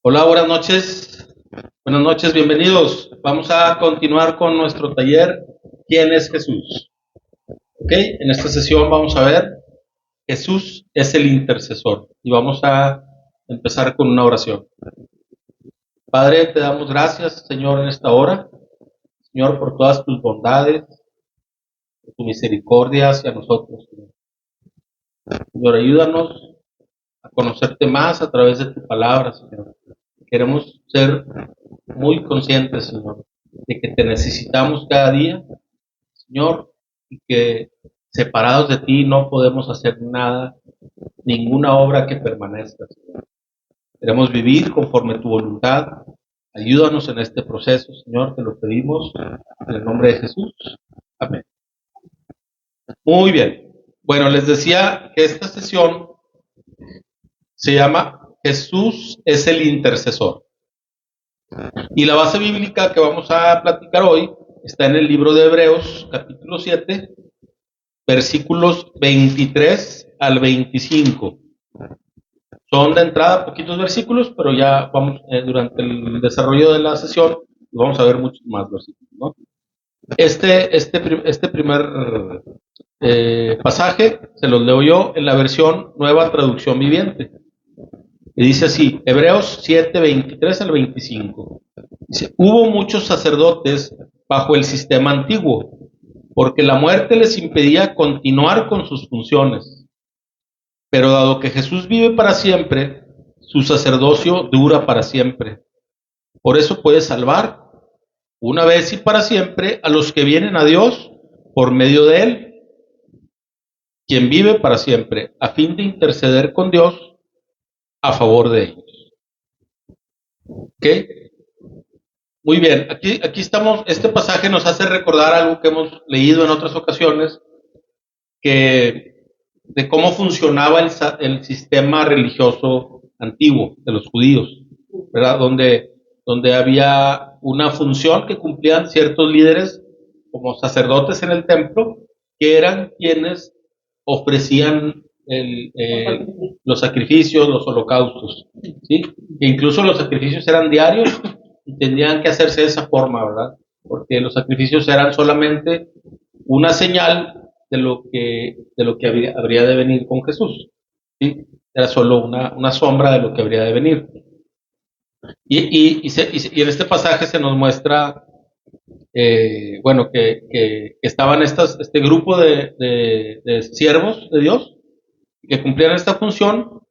Hola, buenas noches. Buenas noches, bienvenidos. Vamos a continuar con nuestro taller ¿Quién es Jesús? Ok, en esta sesión vamos a ver Jesús es el intercesor y vamos a empezar con una oración. Padre, te damos gracias, Señor, en esta hora. Señor, por todas tus bondades, por tu misericordia hacia nosotros. Señor, ayúdanos a conocerte más a través de tu palabra, Señor. Queremos ser muy conscientes, Señor, de que te necesitamos cada día, Señor, y que separados de ti no podemos hacer nada, ninguna obra que permanezca, Señor. Queremos vivir conforme tu voluntad. Ayúdanos en este proceso, Señor, te lo pedimos en el nombre de Jesús. Amén. Muy bien. Bueno, les decía que esta sesión se llama Jesús es el intercesor. Y la base bíblica que vamos a platicar hoy está en el libro de Hebreos, capítulo 7, versículos 23 al 25. Son de entrada poquitos versículos, pero ya vamos, durante el desarrollo de la sesión, vamos a ver muchos más versículos, ¿no? Este primer pasaje se los leo yo en la versión Nueva Traducción Viviente. Y dice así, Hebreos 7, 23 al 25. Dice, hubo muchos sacerdotes bajo el sistema antiguo, porque la muerte les impedía continuar con sus funciones. Pero dado que Jesús vive para siempre, su sacerdocio dura para siempre. Por eso puede salvar, una vez y para siempre, a los que vienen a Dios por medio de Él, quien vive para siempre, a fin de interceder con Dios a favor de ellos. ¿Ok? Muy bien, aquí estamos, este pasaje nos hace recordar algo que hemos leído en otras ocasiones, de cómo funcionaba el sistema religioso antiguo de los judíos, ¿verdad? Donde había una función que cumplían ciertos líderes como sacerdotes en el templo, que eran quienes ofrecían los sacrificios, los holocaustos, ¿sí? Que incluso los sacrificios eran diarios y tendrían que hacerse de esa forma, ¿verdad? Porque los sacrificios eran solamente una señal de lo que habría de venir con Jesús, ¿sí? Era solo una sombra de lo que habría de venir. Y en este pasaje se nos muestra, bueno, que estaban este grupo de siervos de Dios que cumplían esta función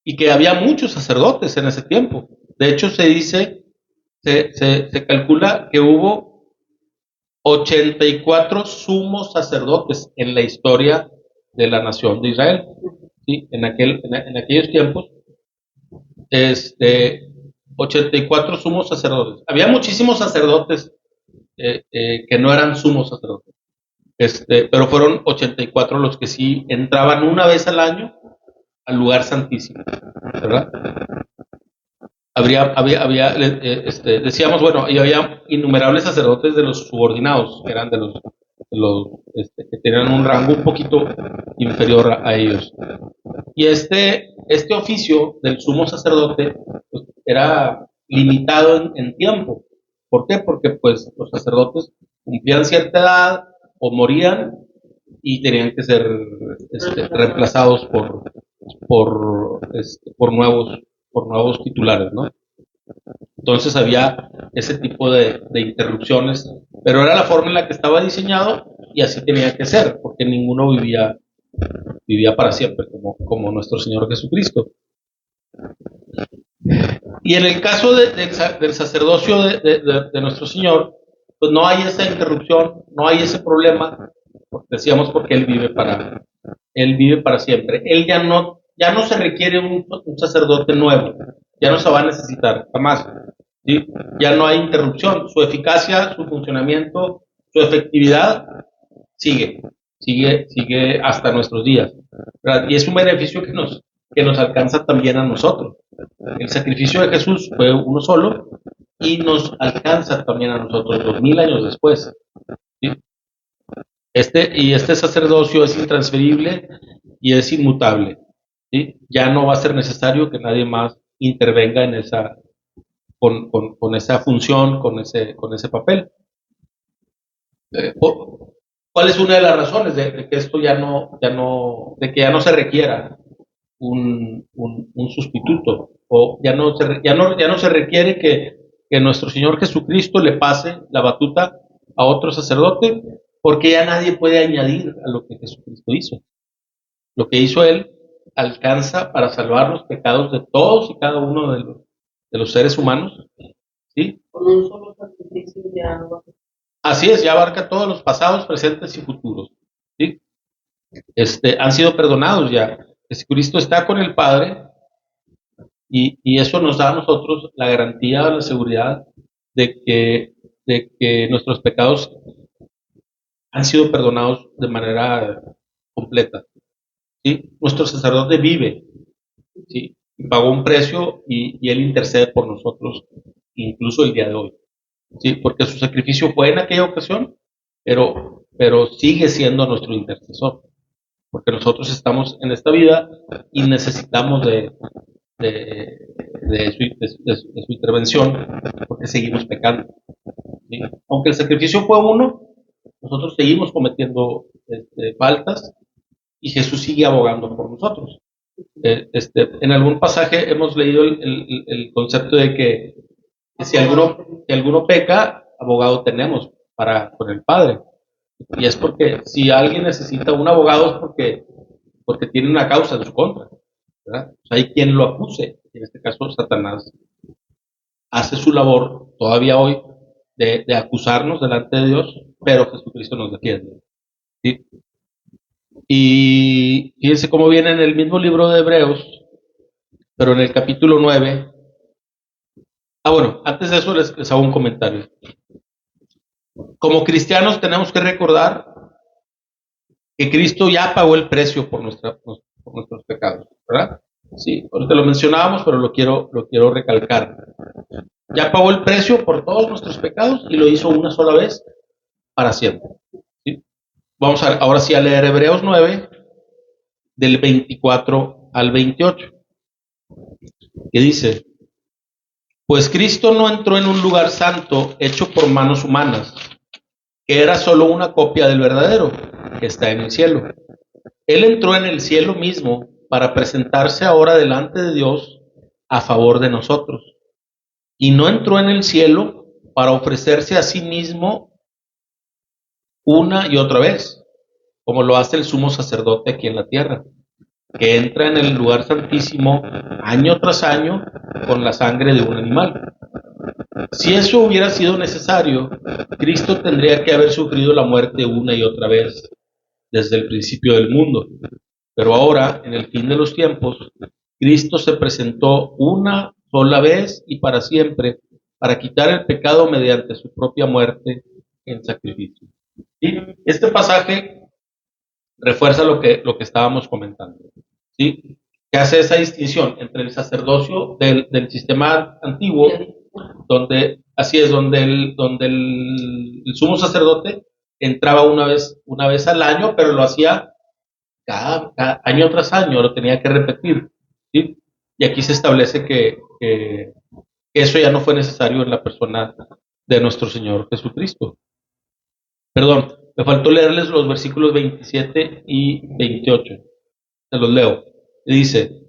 y que había muchos sacerdotes en ese tiempo. De hecho, se calcula que hubo 84 sumos sacerdotes en la historia de la nación de Israel. ¿Sí? En aquellos tiempos, 84 sumos sacerdotes. Había muchísimos sacerdotes que no eran sumos sacerdotes, pero fueron 84 los que sí entraban una vez al año al lugar santísimo, ¿verdad? Decíamos, bueno, y había innumerables sacerdotes de los subordinados, que eran de los que tenían un rango un poquito inferior a ellos. Y este oficio del sumo sacerdote pues, era limitado en tiempo. ¿Por qué? Porque pues los sacerdotes cumplían cierta edad o morían y tenían que ser reemplazados por nuevos titulares, ¿no? Entonces había ese tipo de interrupciones, pero era la forma en la que estaba diseñado y así tenía que ser, porque ninguno vivía para siempre, como nuestro Señor Jesucristo. Y en el caso del sacerdocio de nuestro Señor, pues no hay esa interrupción, no hay ese problema, decíamos porque Él vive para siempre. Él ya no se requiere un sacerdote nuevo, ya no se va a necesitar, jamás. ¿Sí? Ya no hay interrupción, su eficacia, su funcionamiento, su efectividad sigue hasta nuestros días, ¿verdad? Y es un beneficio que nos alcanza también a nosotros. El sacrificio de Jesús fue uno solo y nos alcanza también a nosotros 2000 años después, ¿sí? Este sacerdocio es intransferible y es inmutable, ¿sí? Ya no va a ser necesario que nadie más intervenga en esa con esa función, con ese papel. ¿Cuál es una de las razones de que esto de que ya no se requiera un sustituto, o ya no se requiere que nuestro Señor Jesucristo le pase la batuta a otro sacerdote, porque ya nadie puede añadir a lo que Jesucristo hizo? Lo que hizo Él alcanza para salvar los pecados de todos y cada uno de los seres humanos, ¿sí? Con un solo sacrificio ya no. Así es, ya abarca todos los pasados, presentes y futuros, ¿sí? Han sido perdonados ya. Jesucristo está con el Padre, y eso nos da a nosotros la garantía, la seguridad de que nuestros pecados han sido perdonados de manera completa, ¿sí? Nuestro sacerdote vive, ¿sí? Y pagó un precio, y Él intercede por nosotros incluso el día de hoy, ¿sí? Porque su sacrificio fue en aquella ocasión, pero sigue siendo nuestro intercesor, porque nosotros estamos en esta vida y necesitamos de su intervención, porque seguimos pecando, ¿sí? Aunque el sacrificio fue uno, nosotros seguimos cometiendo faltas, y Jesús sigue abogando por nosotros. En algún pasaje hemos leído el concepto de que si alguno peca, abogado tenemos con el Padre. Y es porque si alguien necesita un abogado es porque tiene una causa en su contra, ¿verdad? O sea, hay quien lo acuse. En este caso, Satanás hace su labor todavía hoy de acusarnos delante de Dios, pero Jesucristo nos defiende, ¿sí? Y fíjense cómo viene en el mismo libro de Hebreos, pero en el capítulo 9. Bueno, antes de eso les hago un comentario. Como cristianos tenemos que recordar que Cristo ya pagó el precio por nuestros pecados, ¿verdad? Sí, ahorita lo mencionábamos, pero lo quiero recalcar. Ya pagó el precio por todos nuestros pecados y lo hizo una sola vez para siempre, ¿sí? Vamos ahora sí a leer Hebreos 9, del 24 al 28, que dice: Pues Cristo no entró en un lugar santo hecho por manos humanas, que era solo una copia del verdadero, que está en el cielo. Él entró en el cielo mismo para presentarse ahora delante de Dios a favor de nosotros. Y no entró en el cielo para ofrecerse a sí mismo una y otra vez, como lo hace el sumo sacerdote aquí en la tierra, que entra en el lugar santísimo año tras año con la sangre de un animal. Si eso hubiera sido necesario, Cristo tendría que haber sufrido la muerte una y otra vez desde el principio del mundo. Pero ahora, en el fin de los tiempos, Cristo se presentó una sola vez y para siempre para quitar el pecado mediante su propia muerte en sacrificio. Y este pasaje refuerza lo que estábamos comentando, ¿sí? Que hace esa distinción entre el sacerdocio del sistema antiguo, donde el sumo sacerdote entraba una vez al año, pero lo hacía cada año tras año, lo tenía que repetir, ¿sí? Y aquí se establece que eso ya no fue necesario en la persona de nuestro Señor Jesucristo. Perdón, me faltó leerles los versículos 27 y 28. Se los leo. Y dice: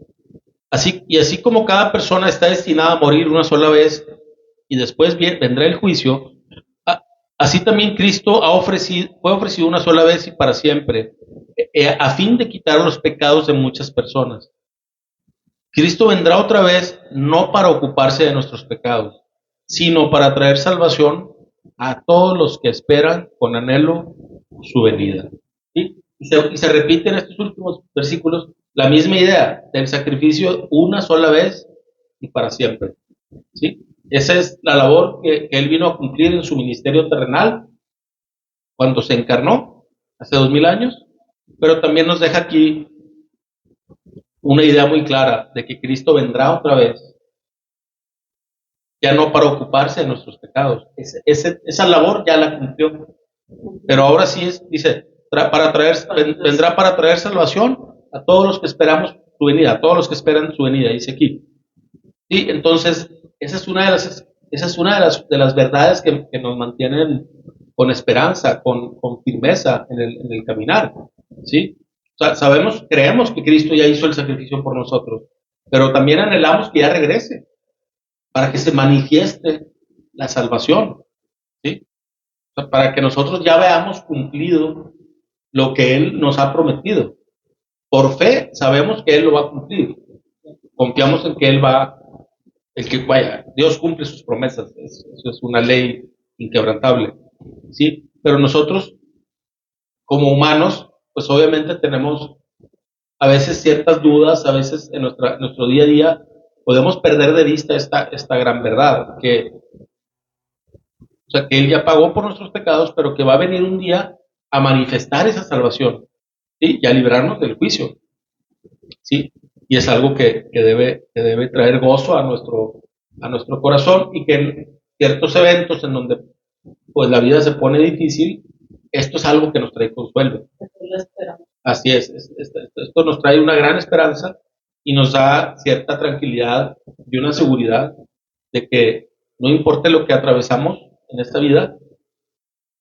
así como cada persona está destinada a morir una sola vez y después vendrá el juicio, así también Cristo fue ofrecido una sola vez y para siempre, a fin de quitar los pecados de muchas personas. Cristo vendrá otra vez no para ocuparse de nuestros pecados, sino para traer salvación a todos los que esperan con anhelo su venida. ¿Sí? Y se repite en estos últimos versículos la misma idea del sacrificio una sola vez y para siempre, ¿sí? Esa es la labor que Él vino a cumplir en su ministerio terrenal cuando se encarnó hace 2000 años, pero también nos deja aquí una idea muy clara de que Cristo vendrá otra vez, ya no para ocuparse de nuestros pecados. Esa labor ya la cumplió, pero ahora sí dice, vendrá para traer salvación a todos los que esperamos su venida, a todos los que esperan su venida, dice aquí. Y entonces, esa es una de las verdades que nos mantienen con esperanza, con firmeza en el caminar, ¿sí? O sea, creemos que Cristo ya hizo el sacrificio por nosotros, pero también anhelamos que ya regrese para que se manifieste la salvación, ¿sí? O sea, para que nosotros ya veamos cumplido lo que Él nos ha prometido. Por fe sabemos que Él lo va a cumplir. Confiamos en que Él va, el que vaya, Dios cumple sus promesas, eso es una ley inquebrantable, ¿sí? Pero nosotros, como humanos, pues obviamente tenemos a veces ciertas dudas, a veces en nuestro día a día podemos perder de vista esta gran verdad, o sea, que Él ya pagó por nuestros pecados, pero que va a venir un día a manifestar esa salvación, ¿sí? Y a librarnos del juicio, ¿sí? Y es algo que debe traer gozo a nuestro corazón, y que en ciertos eventos en donde pues la vida se pone difícil, esto es algo que nos trae consuelo. Así es, esto nos trae una gran esperanza y nos da cierta tranquilidad y una seguridad de que no importa lo que atravesamos en esta vida,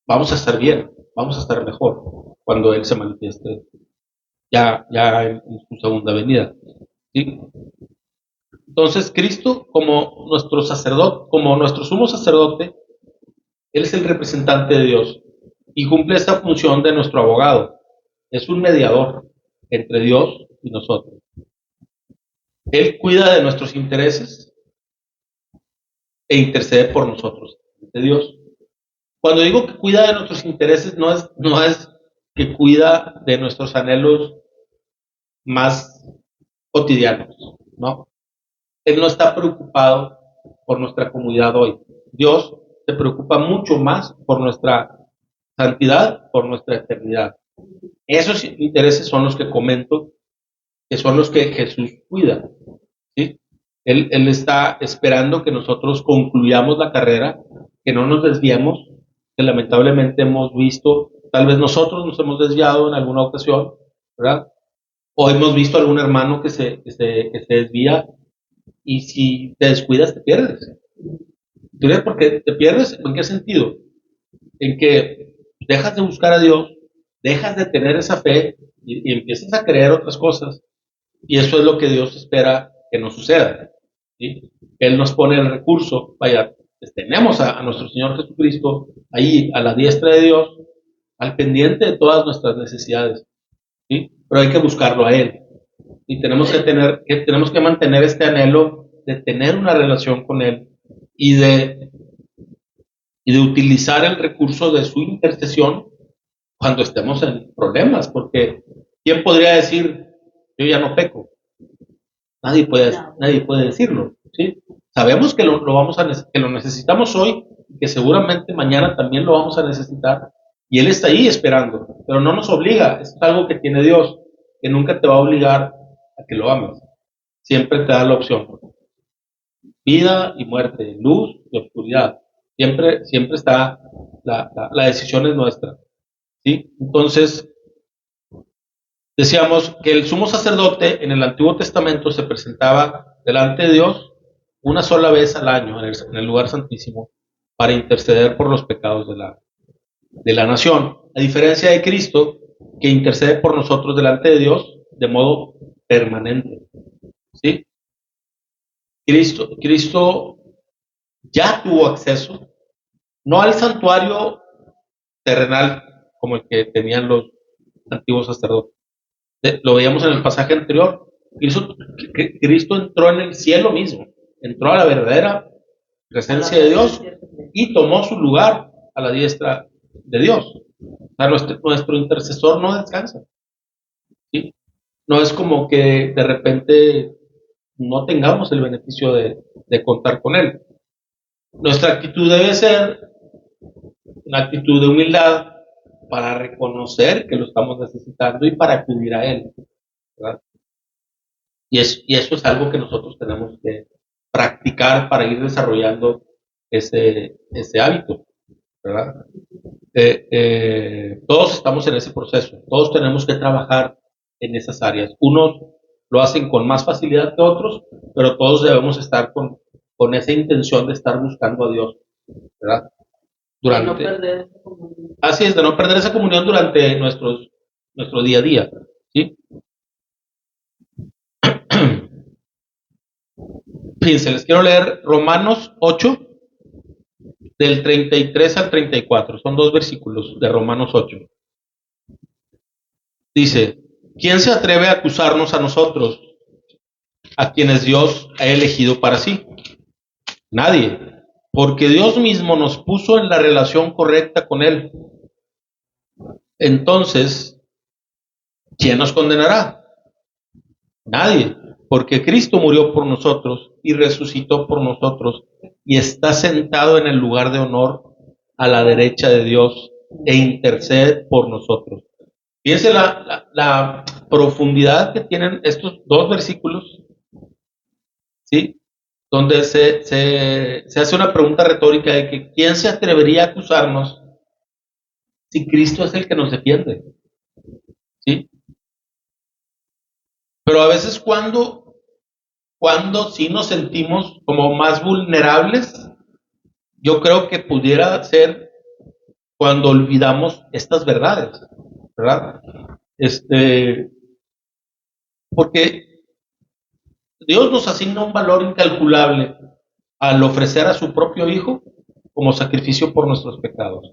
vamos a estar bien, vamos a estar mejor cuando Él se manifieste ya en su segunda venida, ¿sí? Entonces, Cristo, como nuestro sacerdote, como nuestro sumo sacerdote, Él es el representante de Dios y cumple esta función de nuestro abogado. Es un mediador entre Dios y nosotros. Él cuida de nuestros intereses e intercede por nosotros, de Dios. Cuando digo que cuida de nuestros intereses, no es que cuida de nuestros anhelos más cotidianos, ¿no? Él no está preocupado por nuestra comunidad hoy. Dios se preocupa mucho más por nuestra santidad, por nuestra eternidad. Esos intereses son los que comento, que son los que Jesús cuida, ¿sí? Él está esperando que nosotros concluyamos la carrera, que no nos desviemos, que lamentablemente hemos visto, tal vez nosotros nos hemos desviado en alguna ocasión, ¿verdad? O hemos visto a algún hermano que se desvía, y si te descuidas te pierdes. ¿Tú ves por qué te pierdes? ¿En qué sentido? En que dejas de buscar a Dios, dejas de tener esa fe y empiezas a creer otras cosas, y eso es lo que Dios espera que nos suceda, ¿sí? Él nos pone el recurso, vaya, pues tenemos a nuestro Señor Jesucristo ahí a la diestra de Dios, al pendiente de todas nuestras necesidades, ¿sí? Pero hay que buscarlo a Él, y tenemos que mantener este anhelo de tener una relación con Él y de utilizar el recurso de su intercesión cuando estemos en problemas, porque ¿quién podría decir yo ya no peco? Nadie puede decirlo, ¿sí? Sabemos que que lo necesitamos hoy, y que seguramente mañana también lo vamos a necesitar, y Él está ahí esperando, pero no nos obliga. Es algo que tiene Dios, que nunca te va a obligar a que lo ames. Siempre te da la opción: vida y muerte, luz y oscuridad. Siempre está, la decisión es nuestra, ¿sí? Entonces, decíamos que el sumo sacerdote en el Antiguo Testamento se presentaba delante de Dios una sola vez al año en el lugar santísimo para interceder por los pecados de la nación, a diferencia de Cristo, que intercede por nosotros delante de Dios de modo permanente, ¿sí? Cristo ya tuvo acceso, no al santuario terrenal como el que tenían los antiguos sacerdotes. Lo veíamos en el pasaje anterior. Cristo entró en el cielo mismo, entró a la verdadera presencia de Dios y tomó su lugar a la diestra de Dios. O sea, nuestro intercesor no descansa, ¿sí? No es como que de repente no tengamos el beneficio de contar con Él. Nuestra actitud debe ser una actitud de humildad para reconocer que lo estamos necesitando y para acudir a Él, ¿verdad? Y eso es algo que nosotros tenemos que practicar para ir desarrollando ese hábito, ¿verdad? Todos estamos en ese proceso, todos tenemos que trabajar en esas áreas. Unos lo hacen con más facilidad que otros, pero todos debemos estar con con esa intención de estar buscando a Dios, ¿verdad? De no perder esa comunión. Así es, de no perder esa comunión durante nuestro día a día, ¿sí? Fíjense, les quiero leer Romanos 8, del 33 al 34. Son 2 versículos de Romanos 8. Dice, ¿quién se atreve a acusarnos a nosotros, a quienes Dios ha elegido para sí? Nadie, porque Dios mismo nos puso en la relación correcta con Él. Entonces, ¿quién nos condenará? Nadie, porque Cristo murió por nosotros y resucitó por nosotros y está sentado en el lugar de honor a la derecha de Dios e intercede por nosotros. Fíjense la profundidad que tienen estos 2 versículos, ¿sí? Donde se hace una pregunta retórica de que ¿quién se atrevería a acusarnos si Cristo es el que nos defiende? ¿Sí? Pero a veces cuando sí nos sentimos como más vulnerables, yo creo que pudiera ser cuando olvidamos estas verdades, ¿verdad? Porque Dios nos asigna un valor incalculable al ofrecer a su propio Hijo como sacrificio por nuestros pecados.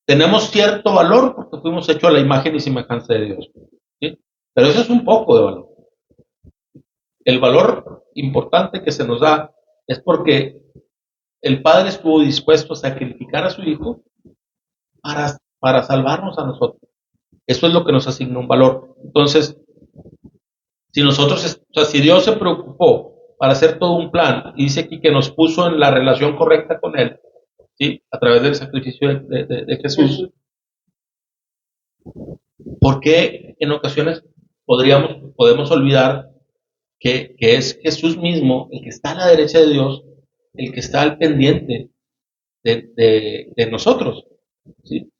Tenemos cierto valor porque fuimos hechos a la imagen y semejanza de Dios, ¿sí? Pero eso es un poco de valor. El valor importante que se nos da es porque el Padre estuvo dispuesto a sacrificar a su Hijo para salvarnos a nosotros. Eso es lo que nos asigna un valor. Entonces, si Dios se preocupó para hacer todo un plan y dice aquí que nos puso en la relación correcta con Él, ¿sí? A través del sacrificio de Jesús, ¿por qué en ocasiones podemos olvidar que es Jesús mismo el que está a la derecha de Dios, el que está al pendiente de nosotros? ¿Sí?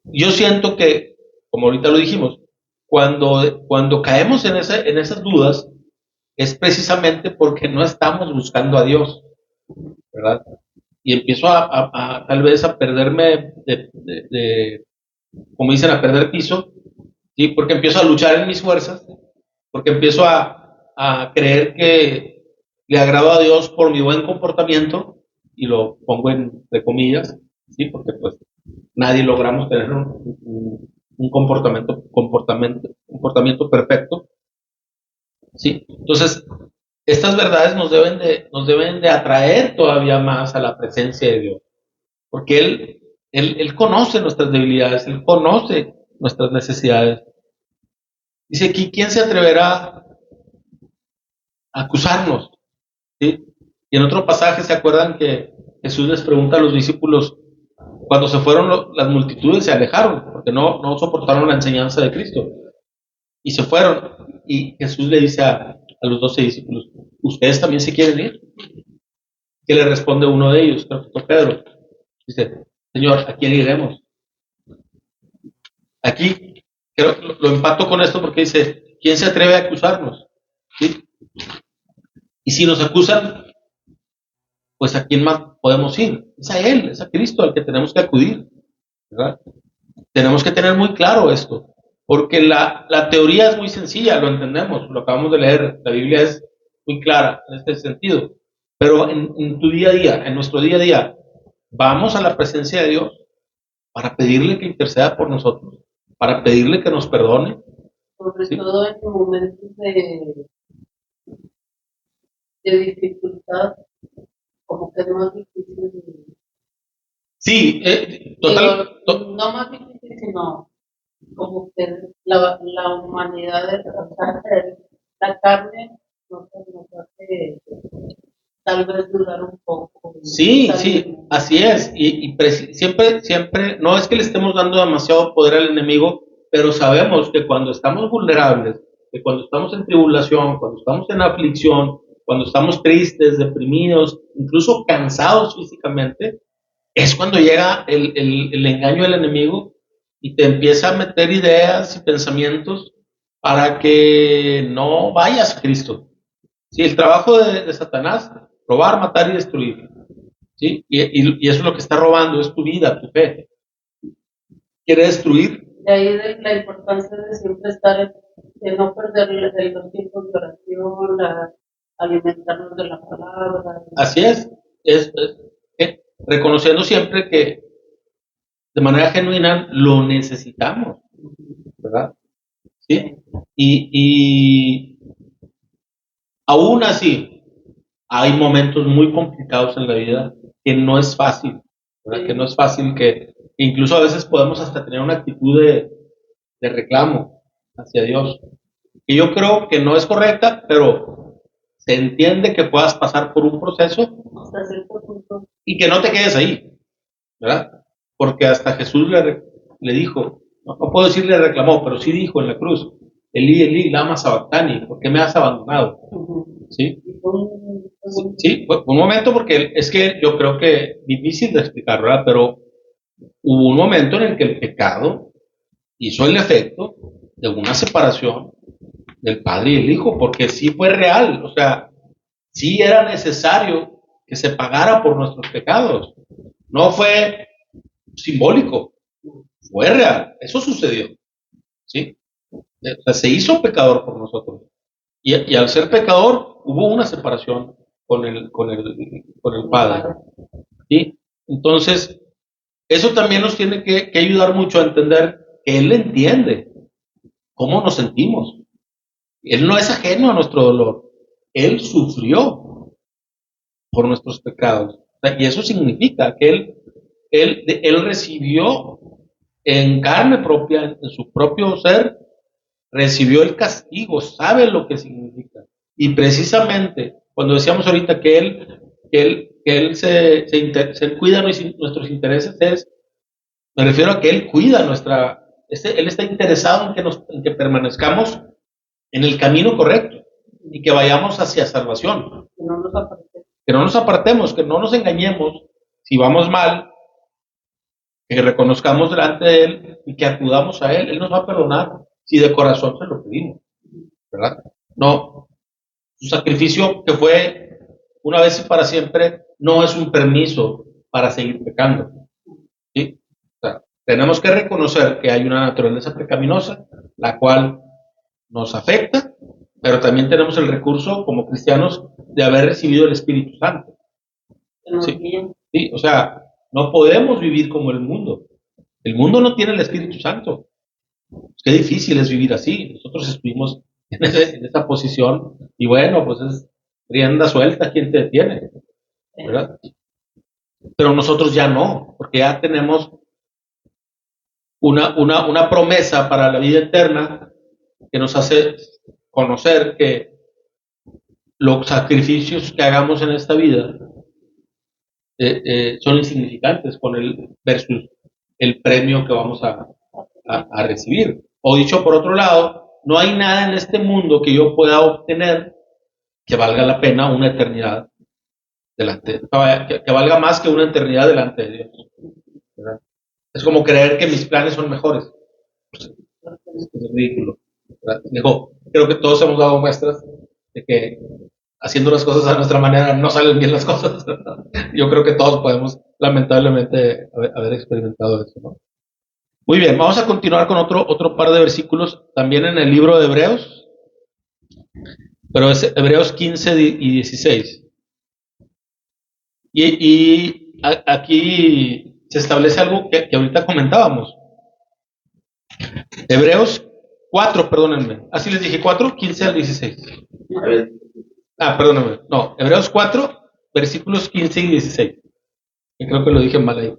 Yo siento que, como ahorita lo dijimos, cuando caemos en esas dudas, es precisamente porque no estamos buscando a Dios, ¿verdad? Y empiezo tal vez a perderme, como dicen, a perder piso, ¿sí? Porque empiezo a luchar en mis fuerzas, porque empiezo a creer que le agrado a Dios por mi buen comportamiento, y lo pongo entre comillas, ¿sí? Porque pues nadie logramos tener un comportamiento perfecto, ¿sí? Entonces, estas verdades nos deben de atraer todavía más a la presencia de Dios, porque Él conoce nuestras debilidades, Él conoce nuestras necesidades. Dice aquí, ¿quién se atreverá a acusarnos? ¿Sí? Y en otro pasaje, ¿se acuerdan que Jesús les pregunta a los discípulos, cuando se fueron las multitudes se alejaron, porque no soportaron la enseñanza de Cristo, y se fueron, y Jesús le dice a los 12 discípulos, ¿ustedes también se quieren ir? ¿Qué le responde uno de ellos? Creo que fue Pedro. Dice, Señor, ¿a quién iremos? Aquí creo que lo empato con esto porque dice, ¿quién se atreve a acusarnos? ¿Sí? Y si nos acusan, pues ¿a quién más podemos ir? Es a Él, es a Cristo al que tenemos que acudir, ¿verdad? Tenemos que tener muy claro esto, porque la teoría es muy sencilla, lo entendemos, lo acabamos de leer, la Biblia es muy clara en este sentido, pero en tu día a día, en nuestro día a día, vamos a la presencia de Dios para pedirle que interceda por nosotros, para pedirle que nos perdone. Sobre ¿sí? Todo en momentos de dificultad, como que es más difícil. Sí, total. Digo, no más difícil, sino como que la humanidad, la carne, nos hace tal vez dudar un poco. Sí, sí, así es. Y siempre, no es que le estemos dando demasiado poder al enemigo, pero sabemos que cuando estamos vulnerables, que cuando estamos en tribulación, cuando estamos en aflicción, cuando estamos tristes, deprimidos, incluso cansados físicamente, es cuando llega el engaño del enemigo y te empieza a meter ideas y pensamientos para que no vayas a Cristo. Sí, el trabajo de Satanás robar, matar y destruir. ¿Sí? Y eso es lo que está robando, es tu vida, tu fe. Quiere destruir. De ahí la importancia de siempre estar, de no perder los tiempos de oración, alimentarnos de la palabra. Así es reconociendo siempre que de manera genuina lo necesitamos, ¿verdad? ¿Sí? Y aún así, hay momentos muy complicados en la vida que no es fácil, ¿verdad? Que no es fácil, que incluso a veces podemos hasta tener una actitud de reclamo hacia Dios. Y yo creo que no es correcta, pero se entiende que puedas pasar por un proceso Hasta cierto punto. y que no te quedes ahí, ¿verdad? Porque hasta Jesús le dijo, no puedo decir le reclamó, pero sí dijo en la cruz, Elí, lama sabactani, ¿por qué me has abandonado? ¿Sí? Sí, fue un momento porque es que yo creo que difícil de explicar, ¿verdad? Pero hubo un momento en el que el pecado hizo el efecto de una separación del Padre y el Hijo, porque sí fue real, o sea, sí era necesario que se pagara por nuestros pecados. No fue simbólico, fue real, eso sucedió, ¿sí? O sea, se hizo pecador por nosotros. Y al ser pecador, hubo una separación con el Padre, ¿sí? Entonces, eso también nos tiene que ayudar mucho a entender que Él entiende cómo nos sentimos. Él no es ajeno a nuestro dolor. Él sufrió por nuestros pecados. Y eso significa que Él recibió en carne propia, en su propio ser, recibió el castigo, sabe lo que significa. Y precisamente, cuando decíamos ahorita que Él se cuida nuestros intereses, me refiero a que Él cuida Él está interesado en que permanezcamos en el camino correcto y que vayamos hacia salvación. Que no nos apartemos, que no nos engañemos. Si vamos mal, que reconozcamos delante de Él y que acudamos a Él. Él nos va a perdonar si de corazón se lo pedimos, ¿verdad? No, su sacrificio que fue una vez y para siempre no es un permiso para seguir pecando, ¿sí? O sea, tenemos que reconocer que hay una naturaleza pecaminosa, la cual nos afecta, pero también tenemos el recurso como cristianos de haber recibido el Espíritu Santo. ¿Sí? Sí, o sea, no podemos vivir como el mundo. El mundo no tiene el Espíritu Santo. Qué difícil es vivir así. Nosotros estuvimos en esa posición y bueno, pues es rienda suelta, ¿quién te detiene? ¿Verdad? Pero nosotros ya no, porque ya tenemos una promesa para la vida eterna que nos hace conocer que los sacrificios que hagamos en esta vida son insignificantes versus el premio que vamos a recibir. O dicho por otro lado, no hay nada en este mundo que yo pueda obtener que valga la pena una eternidad delante, que valga más que una eternidad delante de Dios, ¿verdad? Es como creer que mis planes son mejores. Pues, es ridículo, ¿verdad? Digo, creo que todos hemos dado muestras de que haciendo las cosas a nuestra manera no salen bien las cosas, ¿verdad? Yo creo que todos podemos lamentablemente haber experimentado eso, ¿no? Muy bien, vamos a continuar con otro par de versículos también en el libro de Hebreos, pero es Hebreos 15 y 16. Y aquí se establece algo que ahorita comentábamos. Hebreos 4, perdónenme. Así les dije 4, 15 al 16. Perdónenme. No, Hebreos 4, versículos 15 y 16. Y creo que lo dije mal ahí.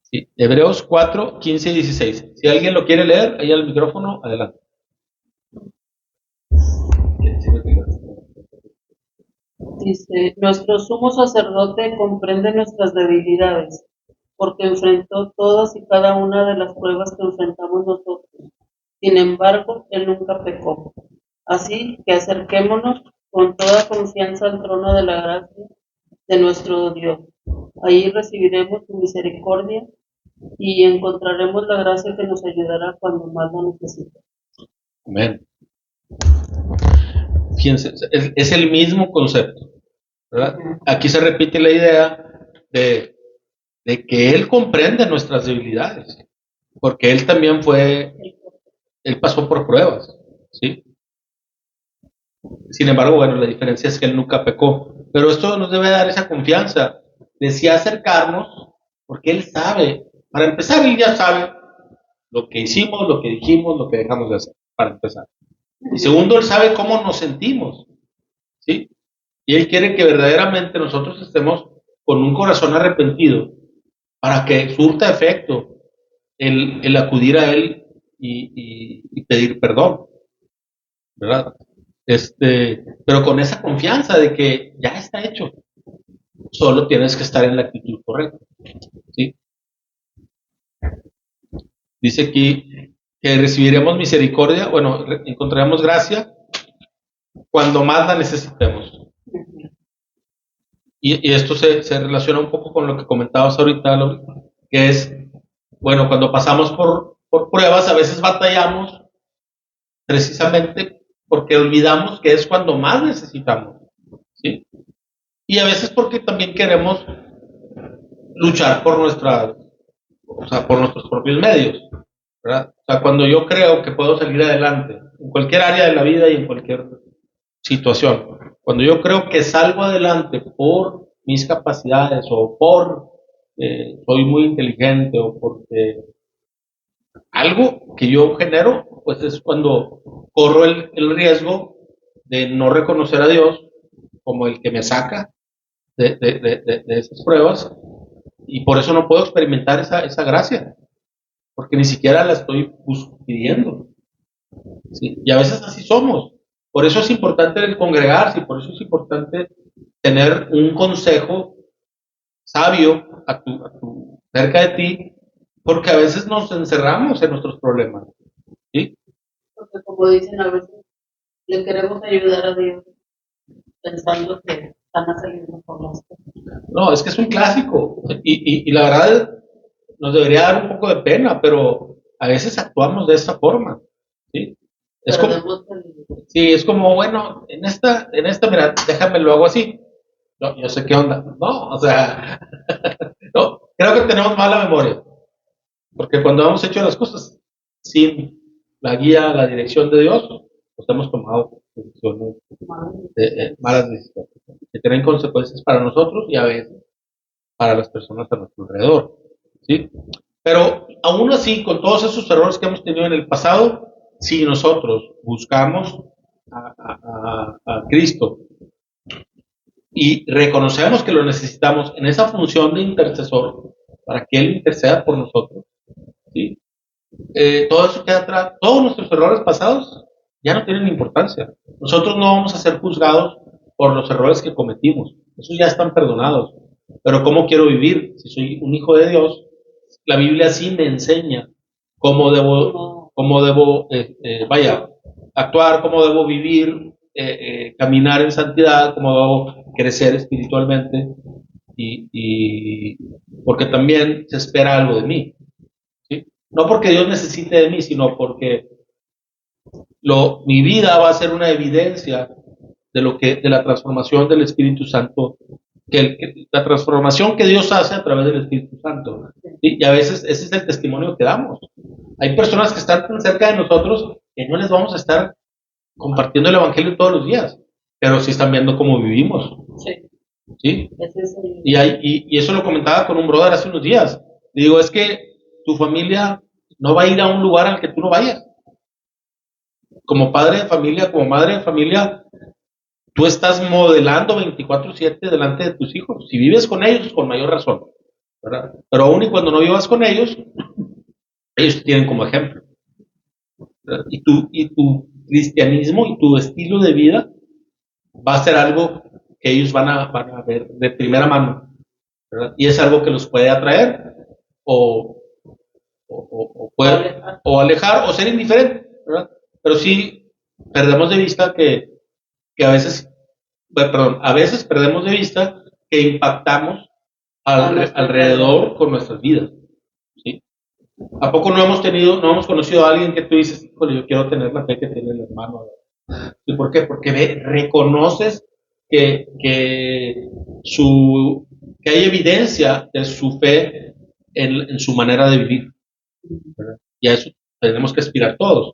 Sí, Hebreos 4, 15 y 16. Si alguien lo quiere leer, ahí al micrófono, adelante. Dice, nuestro sumo sacerdote comprende nuestras debilidades, porque enfrentó todas y cada una de las pruebas que enfrentamos nosotros. Sin embargo, él nunca pecó. Así que acerquémonos con toda confianza al trono de la gracia de nuestro Dios. Ahí recibiremos su misericordia y encontraremos la gracia que nos ayudará cuando más lo necesitemos. Amén. Fíjense, es el mismo concepto, ¿verdad? Aquí se repite la idea de que Él comprende nuestras debilidades, porque Él también Él pasó por pruebas, ¿sí? Sin embargo, bueno, la diferencia es que Él nunca pecó, pero esto nos debe dar esa confianza de sí acercarnos, porque Él sabe, para empezar, Él ya sabe lo que hicimos, lo que dijimos, lo que dejamos de hacer, para empezar. Y segundo, Él sabe cómo nos sentimos, ¿sí? Y Él quiere que verdaderamente nosotros estemos con un corazón arrepentido para que surta efecto el acudir a Él y pedir perdón, ¿verdad? Pero con esa confianza de que ya está hecho, solo tienes que estar en la actitud correcta, ¿sí? Dice aquí que recibiremos misericordia, bueno, encontraremos gracia cuando más la necesitemos. Y esto se relaciona un poco con lo que comentabas ahorita, que es, bueno, cuando pasamos por pruebas, a veces batallamos precisamente porque olvidamos que es cuando más necesitamos, ¿sí? Y a veces porque también queremos luchar por nuestros propios medios, ¿verdad? O sea, cuando yo creo que puedo salir adelante en cualquier área de la vida y en cualquier situación, cuando yo creo que salgo adelante por mis capacidades o por soy muy inteligente o porque algo que yo genero, pues es cuando corro el riesgo de no reconocer a Dios como el que me saca de esas pruebas y por eso no puedo experimentar esa gracia, porque ni siquiera la estoy pidiendo. ¿Sí? Y a veces así somos. Por eso es importante el congregarse y por eso es importante tener un consejo sabio cerca de ti, porque a veces nos encerramos en nuestros problemas. ¿Sí? Porque como dicen, a veces le queremos ayudar a Dios pensando que van a salir por las cosas. No, es que es un clásico y la verdad nos debería dar un poco de pena, pero a veces actuamos de esa forma. ¿Sí? Es como, sí, es como, bueno, mira, déjame lo hago así. No, yo sé qué onda. No, o sea, no, creo que tenemos mala memoria, porque cuando hemos hecho las cosas sin la guía, la dirección de Dios, pues hemos tomado decisiones, malas decisiones, que tienen consecuencias para nosotros y a veces para las personas a nuestro alrededor, ¿sí? Pero aún así, con todos esos errores que hemos tenido en el pasado, si nosotros buscamos a Cristo y reconocemos que lo necesitamos en esa función de intercesor para que Él interceda por nosotros, ¿sí? Todo eso queda atrás, todos nuestros errores pasados ya no tienen importancia. Nosotros no vamos a ser juzgados por los errores que cometimos, esos ya están perdonados. Pero ¿cómo quiero vivir? Si soy un hijo de Dios, la Biblia sí me enseña vaya, actuar, cómo debo vivir, caminar en santidad, cómo debo crecer espiritualmente y porque también se espera algo de mí, ¿sí? No porque Dios necesite de mí, sino porque mi vida va a ser una evidencia de la transformación del Espíritu Santo, la transformación que Dios hace a través del Espíritu Santo. ¿Sí? Y a veces ese es el testimonio que damos. Hay personas que están tan cerca de nosotros que no les vamos a estar compartiendo el Evangelio todos los días, pero sí están viendo cómo vivimos. Sí. ¿Sí? Y eso lo comentaba con un brother hace unos días. Le digo, es que tu familia no va a ir a un lugar al que tú no vayas. Como padre de familia, como madre de familia, tú estás modelando 24/7 delante de tus hijos. Si vives con ellos, con mayor razón, ¿verdad? Pero aún y cuando no vivas con ellos, ellos te tienen como ejemplo. ¿Verdad? Y tu cristianismo y tu estilo de vida va a ser algo que ellos van a ver de primera mano, ¿verdad? Y es algo que los puede atraer o, o alejar o ser indiferente, ¿verdad? Pero sí perdemos de vista que a veces perdemos de vista que impactamos alrededor con nuestras vidas, ¿sí? ¿A poco no hemos conocido a alguien que tú dices, híjole, yo quiero tener la fe que tiene el hermano ¿Y por qué? Porque reconoces que, que hay evidencia de su fe en su manera de vivir, ¿verdad? Y a eso tenemos que aspirar todos,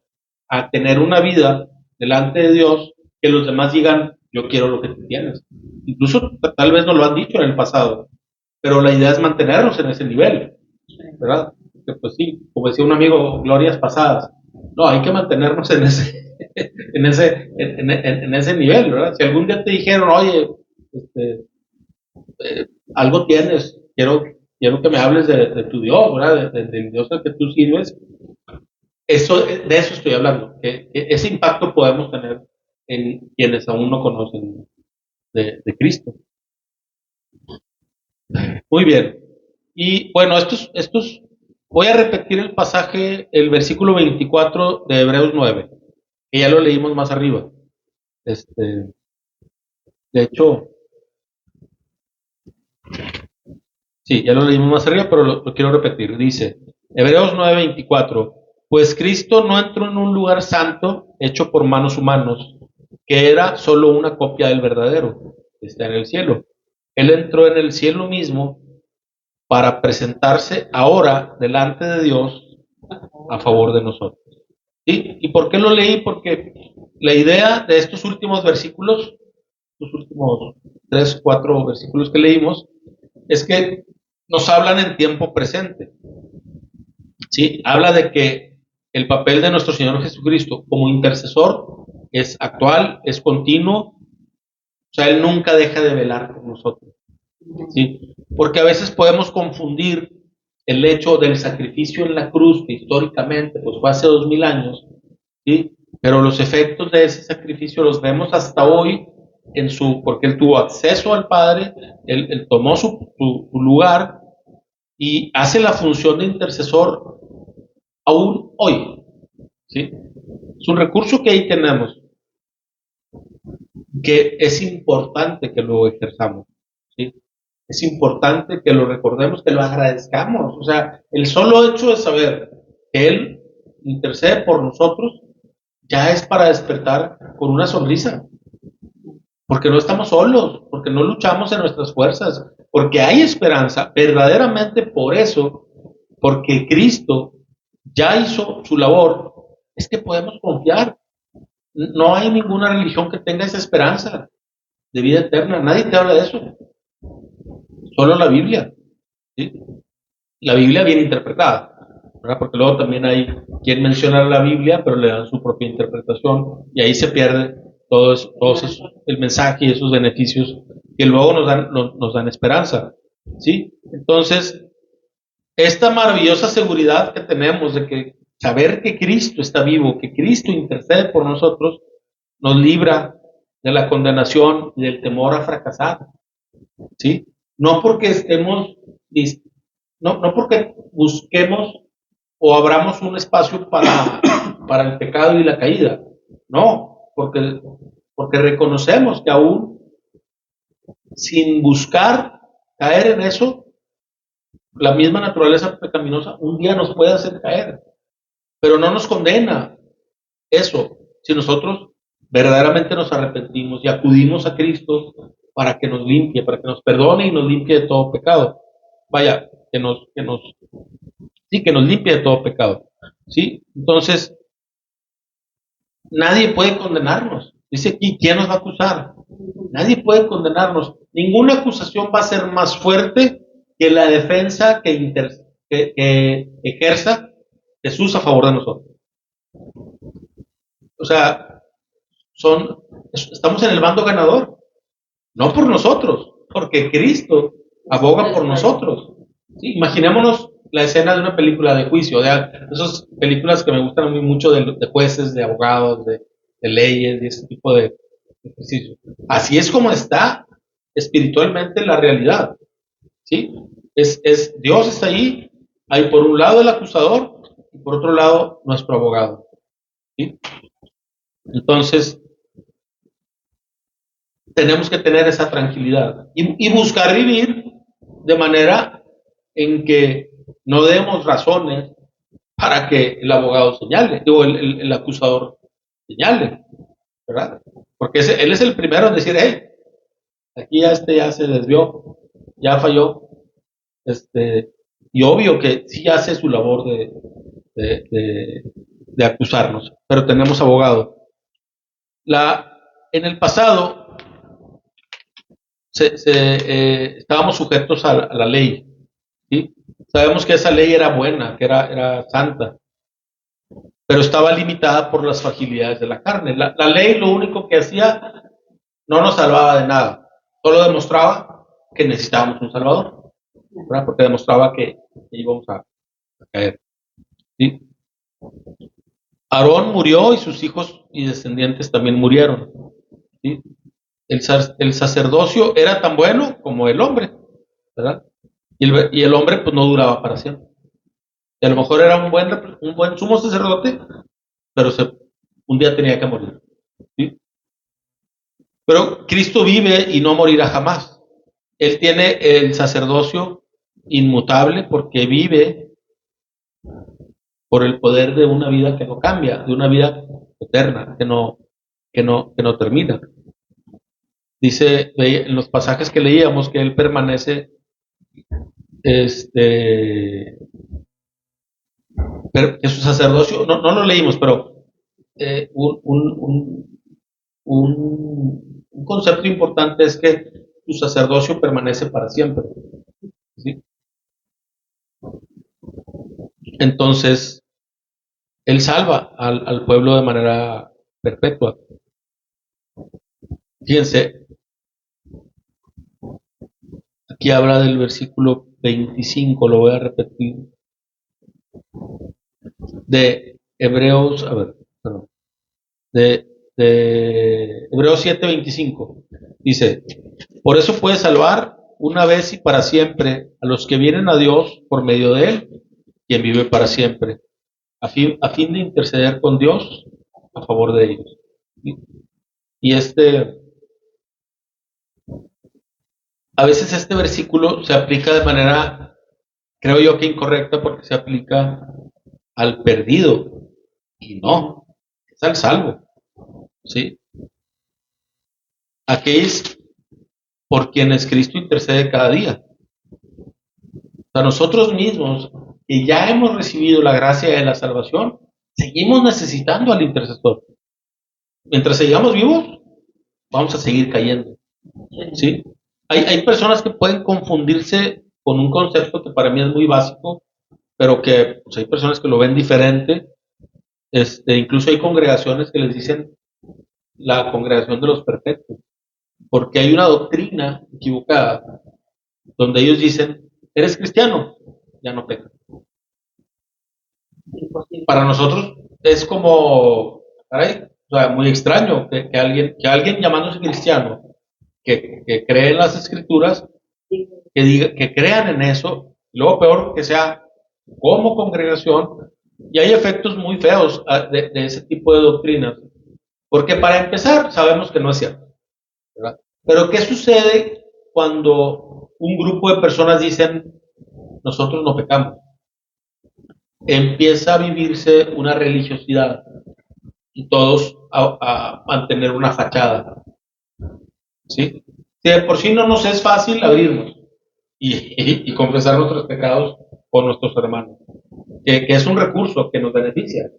a tener una vida delante de Dios que los demás digan, yo quiero lo que tú tienes. Incluso tal vez no lo han dicho en el pasado, pero la idea es mantenernos en ese nivel, ¿verdad? Que pues sí, como decía un amigo, glorias pasadas. No, hay que mantenernos en ese, en ese nivel, ¿verdad? Si algún día te dijeron, oye, este, algo tienes, quiero que me hables de tu Dios, ¿verdad? Del Dios al que tú sirves. Eso, de eso estoy hablando, que ese impacto podemos tener en quienes aún no conocen de Cristo. Muy bien. Y bueno, voy a repetir el pasaje, el versículo 24 de Hebreos 9, que ya lo leímos más arriba. De hecho, sí, ya lo leímos más arriba, pero lo quiero repetir. Dice, Hebreos 9:24, pues Cristo no entró en un lugar santo hecho por manos humanos, que era solo una copia del verdadero, que está en el cielo. Él entró en el cielo mismo para presentarse ahora delante de Dios a favor de nosotros. ¿Sí? ¿Y por qué lo leí? Porque la idea de estos últimos versículos, los últimos 3, 4 versículos que leímos, es que nos hablan en tiempo presente. ¿Sí? Habla de que el papel de nuestro Señor Jesucristo como intercesor es actual, es continuo, o sea, Él nunca deja de velar por nosotros. ¿Sí? Porque a veces podemos confundir el hecho del sacrificio en la cruz, que históricamente pues fue hace 2000 años, ¿sí? Pero los efectos de ese sacrificio los vemos hasta hoy porque Él tuvo acceso al Padre, Él tomó su lugar y hace la función de intercesor aún hoy, ¿sí? Es un recurso que ahí tenemos, que es importante que lo ejerzamos, ¿sí? Es importante que lo recordemos, que lo agradezcamos. O sea, el solo hecho de saber que Él intercede por nosotros ya es para despertar con una sonrisa. Porque no estamos solos, porque no luchamos en nuestras fuerzas, porque hay esperanza, verdaderamente por eso, porque Cristo ya hizo su labor, es que podemos confiar. No hay ninguna religión que tenga esa esperanza de vida eterna, nadie te habla de eso, solo la Biblia, ¿sí? La Biblia bien interpretada, ¿verdad? Porque luego también hay quien menciona la Biblia, pero le dan su propia interpretación y ahí se pierde el mensaje y esos beneficios que luego nos dan esperanza, ¿sí? Entonces, esta maravillosa seguridad que tenemos de que saber que Cristo está vivo, que Cristo intercede por nosotros, nos libra de la condenación y del temor a fracasar, ¿sí? No porque estemos, no porque busquemos o abramos un espacio para el pecado y la caída, no, porque reconocemos que aún sin buscar caer en eso, la misma naturaleza pecaminosa un día nos puede hacer caer, pero no nos condena eso si nosotros verdaderamente nos arrepentimos y acudimos a Cristo para que nos limpie, para que nos perdone y nos limpie de todo pecado. Vaya, sí, que nos limpie de todo pecado. ¿Sí? Entonces, nadie puede condenarnos. Dice aquí, ¿quién nos va a acusar? Nadie puede condenarnos. Ninguna acusación va a ser más fuerte que la defensa que ejerza Jesús a favor de nosotros. O sea, estamos en el bando ganador, no por nosotros, porque Cristo aboga por nosotros. ¿Sí? Imaginémonos la escena de una película de juicio, de esas películas que me gustan a mí mucho de jueces, de abogados, de leyes, de ese tipo de ejercicio. Así es como está espiritualmente la realidad. ¿Sí? Dios está ahí, hay por un lado el acusador y por otro lado nuestro abogado. ¿Sí? Entonces, tenemos que tener esa tranquilidad y buscar vivir de manera en que no demos razones para que el abogado señale, o el acusador señale, ¿verdad? Porque él es el primero en decir, hey, aquí ya se desvió, ya falló, y obvio que sí hace su labor de, de, de acusarnos, pero tenemos abogado. En el pasado estábamos sujetos a la ley, ¿sí? Sabemos que esa ley era buena, que era santa, pero estaba limitada por las fragilidades de la carne. La ley lo único que hacía no nos salvaba de nada, solo demostraba que necesitábamos un salvador, ¿verdad? Porque demostraba que íbamos a caer, ¿sí? Aarón murió y sus hijos y descendientes también murieron, ¿sí? El sacerdocio era tan bueno como el hombre, ¿verdad? Y el hombre pues no duraba para siempre. Y a lo mejor era un buen sumo sacerdote, pero un día tenía que morir, ¿sí? Pero Cristo vive y no morirá jamás. Él tiene el sacerdocio inmutable porque vive por el poder de una vida que no cambia, de una vida eterna, que no termina. Dice en los pasajes que leíamos que él permanece, que su sacerdocio, no lo leímos, pero eh, un, un, un concepto importante es que su sacerdocio permanece para siempre, ¿sí? Entonces, él salva al pueblo de manera perpetua. Fíjense, aquí habla del versículo 25, lo voy a repetir, de Hebreos, a ver, perdón, de Hebreos 7:25. Dice, por eso puede salvar una vez y para siempre a los que vienen a Dios por medio de él, quien vive para siempre, a fin de interceder con Dios a favor de ellos. Y a veces este versículo se aplica de manera, creo yo que incorrecta, porque se aplica al perdido, y no, es al salvo, ¿sí? Aquellos por quienes Cristo intercede cada día. O sea, nosotros mismos, que ya hemos recibido la gracia de la salvación, seguimos necesitando al intercesor. Mientras sigamos vivos, vamos a seguir cayendo, ¿sí? Hay personas que pueden confundirse con un concepto que para mí es muy básico, pero que pues, hay personas que lo ven diferente. Incluso hay congregaciones que les dicen la congregación de los perfectos, porque hay una doctrina equivocada donde ellos dicen, eres cristiano, ya no pecas. Para nosotros es como, caray, o sea, muy extraño que alguien llamándose cristiano, que cree en las escrituras, que crean en eso, y luego peor que sea como congregación, y hay efectos muy feos de ese tipo de doctrinas, porque para empezar sabemos que no es cierto, ¿verdad? Pero ¿qué sucede cuando un grupo de personas dicen nosotros no pecamos? Empieza a vivirse una religiosidad y todos a mantener una fachada, ¿sí? Si de por sí no nos es fácil abrirnos y confesar nuestros pecados con nuestros hermanos, que es un recurso que nos beneficia.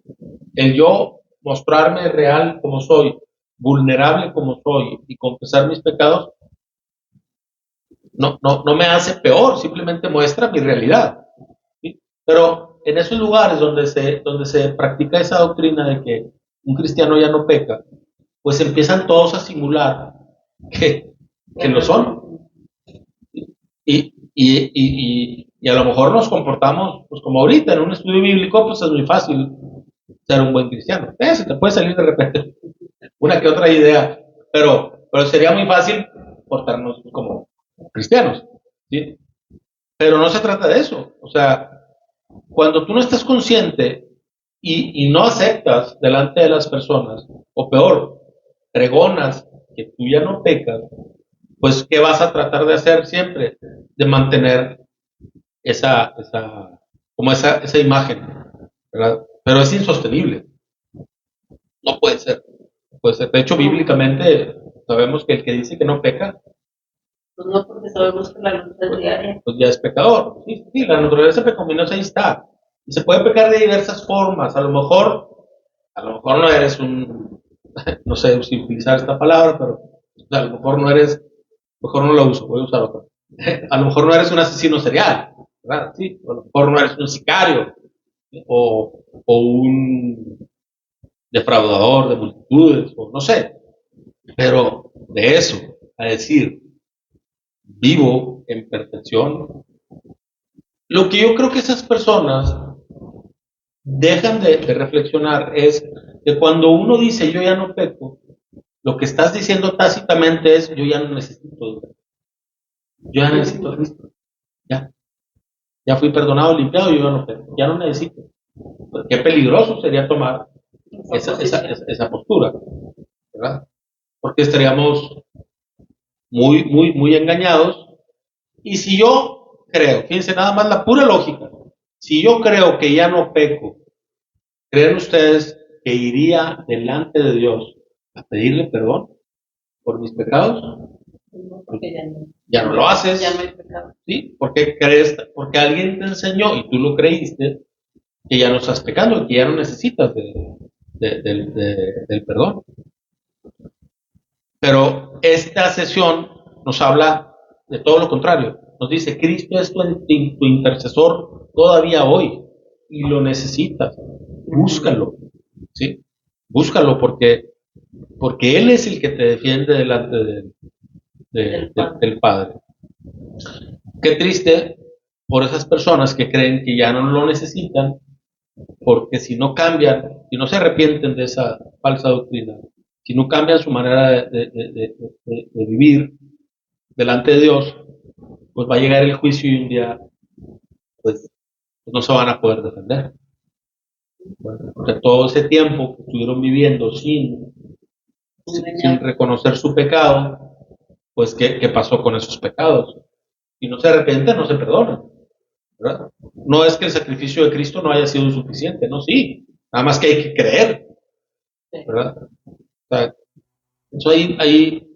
El yo mostrarme real como soy, vulnerable como soy y confesar mis pecados, no me hace peor, simplemente muestra mi realidad, ¿sí? Pero en esos lugares donde se practica esa doctrina de que un cristiano ya no peca, pues empiezan todos a simular que, que lo son. Y a lo mejor nos comportamos, pues como ahorita en un estudio bíblico, pues es muy fácil ser un buen cristiano. Se te puede salir de repente una que otra idea, pero sería muy fácil portarnos como cristianos, ¿sí? Pero no se trata de eso. O sea, cuando tú no estás consciente y no aceptas delante de las personas, o peor, pregonas que tú ya no pecas, pues ¿qué vas a tratar de hacer siempre? De mantener esa imagen, ¿verdad? Pero es insostenible, no puede ser. Pues de hecho, bíblicamente sabemos que el que dice que no peca, Pues no, porque sabemos que la luz es diaria. pues ya es pecador. Sí, sí, la naturaleza pecaminosa ahí está. Y se puede pecar de diversas formas. A lo mejor no eres un, no sé si utilizar esta palabra, pero a lo mejor no eres, mejor no la uso, voy a usar otra. A lo mejor no eres un asesino serial, ¿verdad? Sí, a lo mejor no eres un sicario o un defraudador de multitudes, o no sé. Pero de eso, a decir, vivo en perfección, lo que yo creo que esas personas dejan de reflexionar es que cuando uno dice yo ya no peco, lo que estás diciendo tácitamente es yo ya no necesito, yo ya necesito a Cristo, ya, ya fui perdonado, limpiado, yo ya no peco, ya no necesito. Pues qué peligroso sería tomar esa postura, ¿verdad? Porque estaríamos muy engañados. Y si yo creo, fíjense nada más la pura lógica, si yo creo que ya no peco, ¿creen ustedes que iría delante de Dios a pedirle perdón por mis pecados? No, porque Ya no lo haces. Ya no hay pecado. ¿Sí? Porque crees, porque alguien te enseñó y tú lo creíste, que ya no estás pecando, que ya no necesitas del perdón. Pero esta sesión nos habla de todo lo contrario. Nos dice, Cristo es tu intercesor todavía hoy y lo necesitas. Búscalo, ¿sí? Búscalo porque Él es el que te defiende delante del Padre. Qué triste por esas personas que creen que ya no lo necesitan, porque si no cambian, si no se arrepienten de esa falsa doctrina, si no cambian su manera de vivir delante de Dios, pues va a llegar el juicio y un día pues no se van a poder defender. Porque todo ese tiempo que estuvieron viviendo sin reconocer su pecado, pues ¿qué pasó con esos pecados? Si no se arrepienten, no se perdonan, ¿verdad? No es que el sacrificio de Cristo no haya sido suficiente, no, sí, nada más que hay que creer, ¿verdad? O sea, eso ahí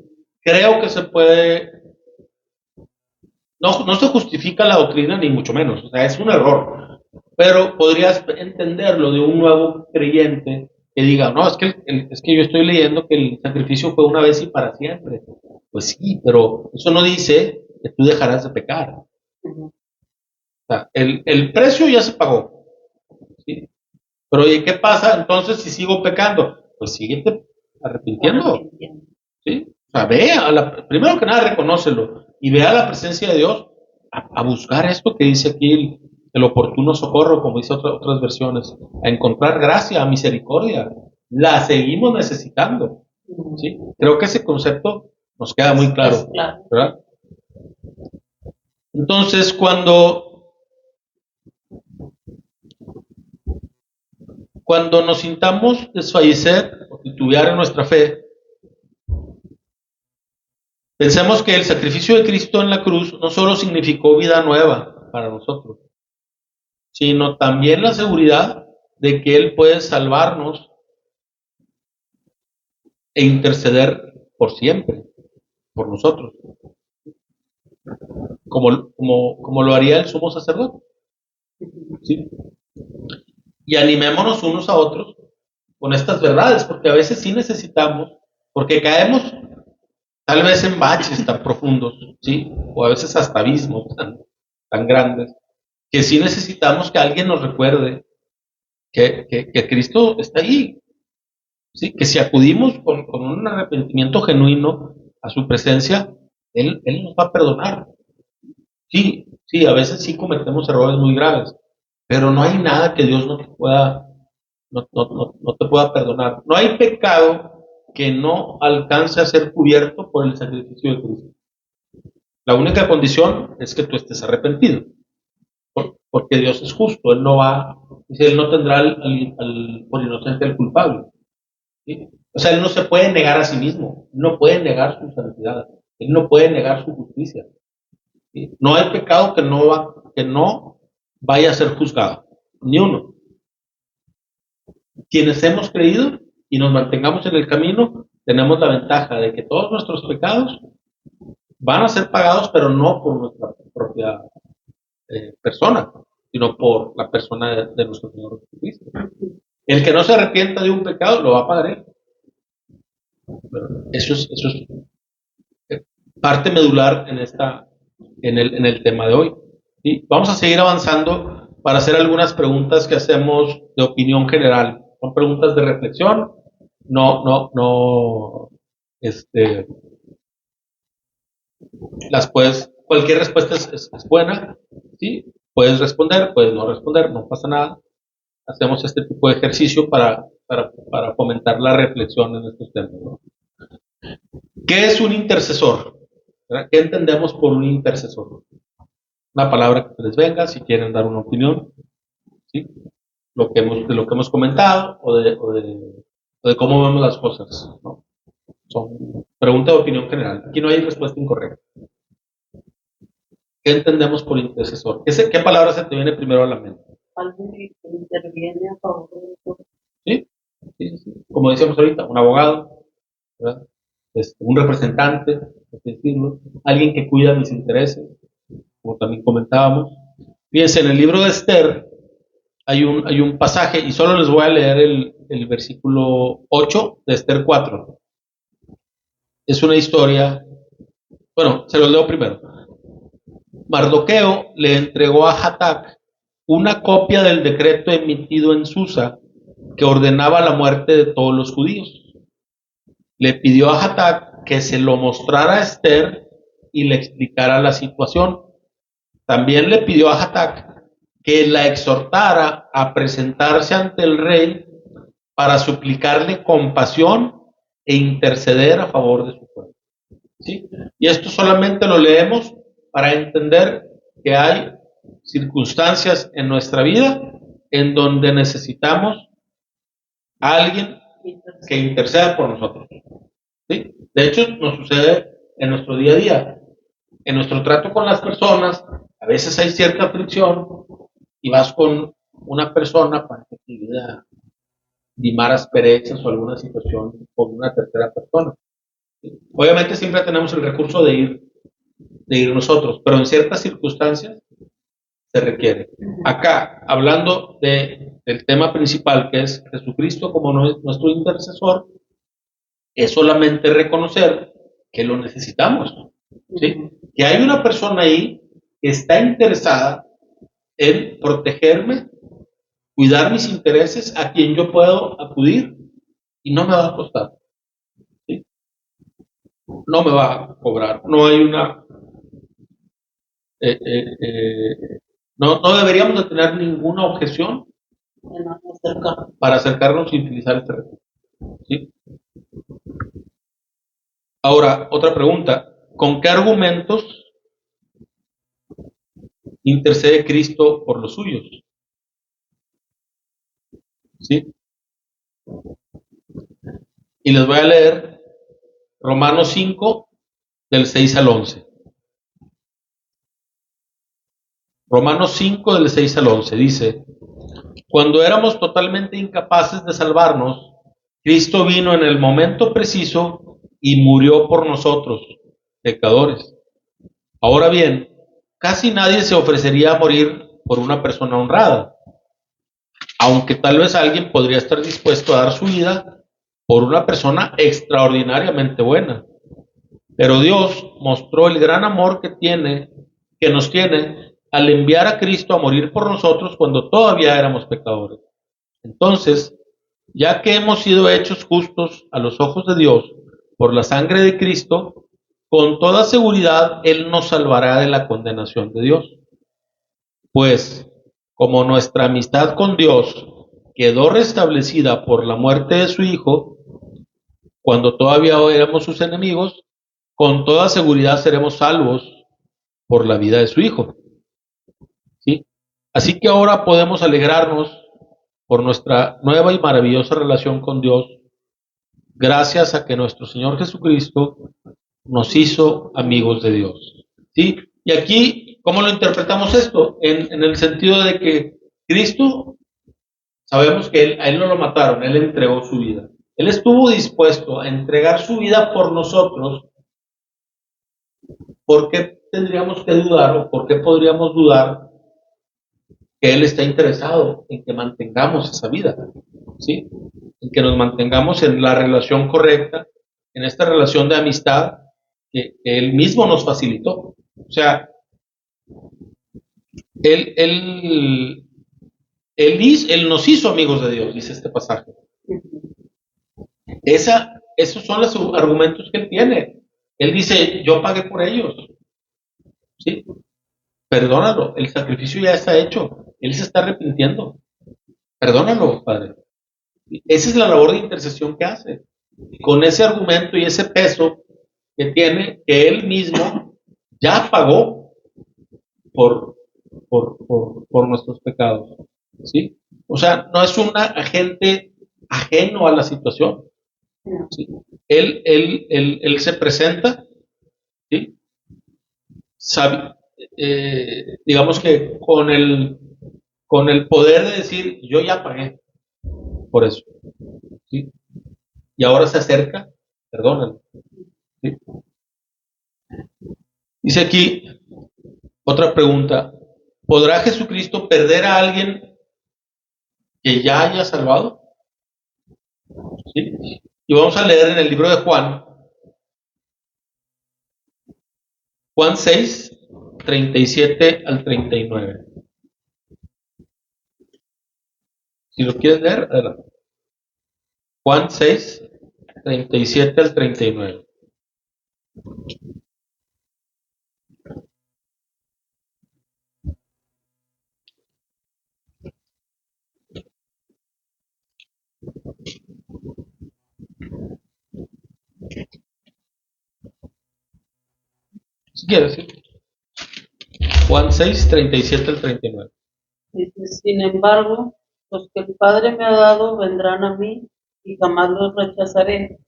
creo que se puede, no se justifica la doctrina ni mucho menos, o sea, es un error, pero podrías entenderlo de un nuevo creyente que diga, no, es que yo estoy leyendo que el sacrificio fue una vez y para siempre. Pues sí, pero eso no dice que tú dejarás de pecar. O sea, el precio ya se pagó, ¿sí? Pero ¿y qué pasa entonces si sigo pecando? Pues síguete arrepintiendo, ¿sí? O sea, primero que nada reconócelo y ve a la presencia de Dios a buscar esto que dice aquí el oportuno socorro, como dice otras versiones, a encontrar gracia, a misericordia. La seguimos necesitando, ¿sí? Creo que ese concepto nos queda muy claro, ¿verdad? Entonces, cuando nos sintamos desfallecer o titubear en nuestra fe, pensemos que el sacrificio de Cristo en la cruz no solo significó vida nueva para nosotros, sino también la seguridad de que Él puede salvarnos e interceder por siempre, por nosotros, como lo haría el sumo sacerdote. ¿Sí? Y animémonos unos a otros con estas verdades, porque a veces sí necesitamos, porque caemos tal vez en baches tan profundos, ¿sí? O a veces hasta abismos tan grandes, que sí necesitamos que alguien nos recuerde que Cristo está ahí, ¿sí? Que si acudimos con un arrepentimiento genuino a su presencia, Él nos va a perdonar. Sí, sí, a veces sí cometemos errores muy graves, pero no hay nada que Dios no te pueda perdonar. No hay pecado que no alcance a ser cubierto por el sacrificio de Cristo. La única condición es que tú estés arrepentido, porque Dios es justo, dice, Él no tendrá por inocente al culpable. ¿Sí? O sea, Él no se puede negar a sí mismo, Él no puede negar su santidad, Él no puede negar su justicia. ¿Sí? No hay pecado que no vaya a ser juzgado, ni uno. Quienes hemos creído y nos mantengamos en el camino, tenemos la ventaja de que todos nuestros pecados van a ser pagados, pero no por nuestra propia persona, sino por la persona de nuestro Señor Jesucristo. El que no se arrepienta de un pecado lo va a pagar él. Eso es parte medular en el tema de hoy. ¿Sí? Vamos a seguir avanzando para hacer algunas preguntas que hacemos de opinión general. Son preguntas de reflexión. Cualquier respuesta es buena, ¿sí? Puedes responder, puedes no responder, no pasa nada. Hacemos este tipo de ejercicio para fomentar la reflexión en estos temas, ¿no? ¿Qué es un intercesor? ¿Qué entendemos por un intercesor? Una palabra que les venga, si quieren dar una opinión, ¿sí? De lo que hemos comentado o de cómo vemos las cosas, ¿no? Son preguntas de opinión general. Aquí no hay respuesta incorrecta. ¿Qué entendemos por intercesor? ¿Qué palabra se te viene primero a la mente? Alguien que interviene a favor de todo. ¿Sí? Sí. Como decíamos ahorita, un abogado, ¿verdad? Un representante, por así decirlo, alguien que cuida mis intereses, como también comentábamos. Fíjense, en el libro de Esther hay un pasaje, y solo les voy a leer el versículo 8 de Esther 4. Es una historia, bueno, se lo leo primero. Mardoqueo le entregó a Hatac una copia del decreto emitido en Susa que ordenaba la muerte de todos los judíos. Le pidió a Hatac que se lo mostrara a Esther y le explicara la situación. También le pidió a Hatac que la exhortara a presentarse ante el rey para suplicarle compasión e interceder a favor de su pueblo. ¿Sí? Y esto solamente lo leemos para entender que hay circunstancias en nuestra vida en donde necesitamos a alguien que interceda por nosotros. ¿Sí? De hecho, nos sucede en nuestro día a día. En nuestro trato con las personas, a veces hay cierta fricción y vas con una persona para que te ayude a limar asperezas o alguna situación con una tercera persona. ¿Sí? Obviamente siempre tenemos el recurso de ir nosotros, pero en ciertas circunstancias se requiere. Acá, hablando del tema principal, que es Jesucristo como nuestro intercesor, es solamente reconocer que lo necesitamos, ¿sí? Que hay una persona ahí que está interesada en protegerme, cuidar mis intereses, a quien yo puedo acudir y no me va a costar, ¿sí? No me va a cobrar, no hay una... no deberíamos de tener ninguna objeción para acercarnos y utilizar este recurso, ¿sí? Ahora, otra pregunta. ¿Con qué argumentos intercede Cristo por los suyos? ¿Sí? Y les voy a leer Romanos 5, del 6 al 11. Romanos 5, del 6 al 11, dice: cuando éramos totalmente incapaces de salvarnos, Cristo vino en el momento preciso y murió por nosotros, pecadores. Ahora bien, casi nadie se ofrecería a morir por una persona honrada, aunque tal vez alguien podría estar dispuesto a dar su vida por una persona extraordinariamente buena. Pero Dios mostró el gran amor que nos tiene al enviar a Cristo a morir por nosotros cuando todavía éramos pecadores. Entonces, ya que hemos sido hechos justos a los ojos de Dios por la sangre de Cristo, con toda seguridad Él nos salvará de la condenación de Dios. Pues, como nuestra amistad con Dios quedó restablecida por la muerte de su Hijo, cuando todavía éramos sus enemigos, con toda seguridad seremos salvos por la vida de su Hijo. ¿Sí? Así que ahora podemos alegrarnos por nuestra nueva y maravillosa relación con Dios, gracias a que nuestro Señor Jesucristo nos hizo amigos de Dios. ¿Sí? Y aquí, ¿cómo lo interpretamos esto? En el sentido de que Cristo, sabemos que a Él no lo mataron, Él entregó su vida. Él estuvo dispuesto a entregar su vida por nosotros. ¿Por qué tendríamos que dudar o por qué podríamos dudar que Él está interesado en que mantengamos esa vida? ¿Sí? En que nos mantengamos en la relación correcta, en esta relación de amistad que Él mismo nos facilitó. O sea, Él nos hizo amigos de Dios, dice este pasaje. Esos son los argumentos que Él tiene. Él dice, yo pagué por ellos. ¿Sí? Perdónalo, el sacrificio ya está hecho. Él se está arrepintiendo. Perdónalo, Padre. Esa es la labor de intercesión que hace. Con ese argumento y ese peso que tiene, que Él mismo ya pagó por, por nuestros pecados. ¿Sí? O sea, no es un agente ajeno a la situación. ¿Sí? Él se presenta, ¿sí? Sabe, digamos que con el poder de decir, yo ya pagué por eso. ¿Sí? Y ahora se acerca, perdónalo. ¿Sí? Dice aquí otra pregunta, ¿podrá Jesucristo perder a alguien que ya haya salvado? ¿Sí? Y vamos a leer en el libro de Juan 6, 37 al 39. Si lo quieres leer, adelante. Juan 6, 37 al 39. Si quieres, ¿sí? Juan 6, 37 al 39. Dice, sin embargo, los que el Padre me ha dado vendrán a mí y jamás los rechazaré,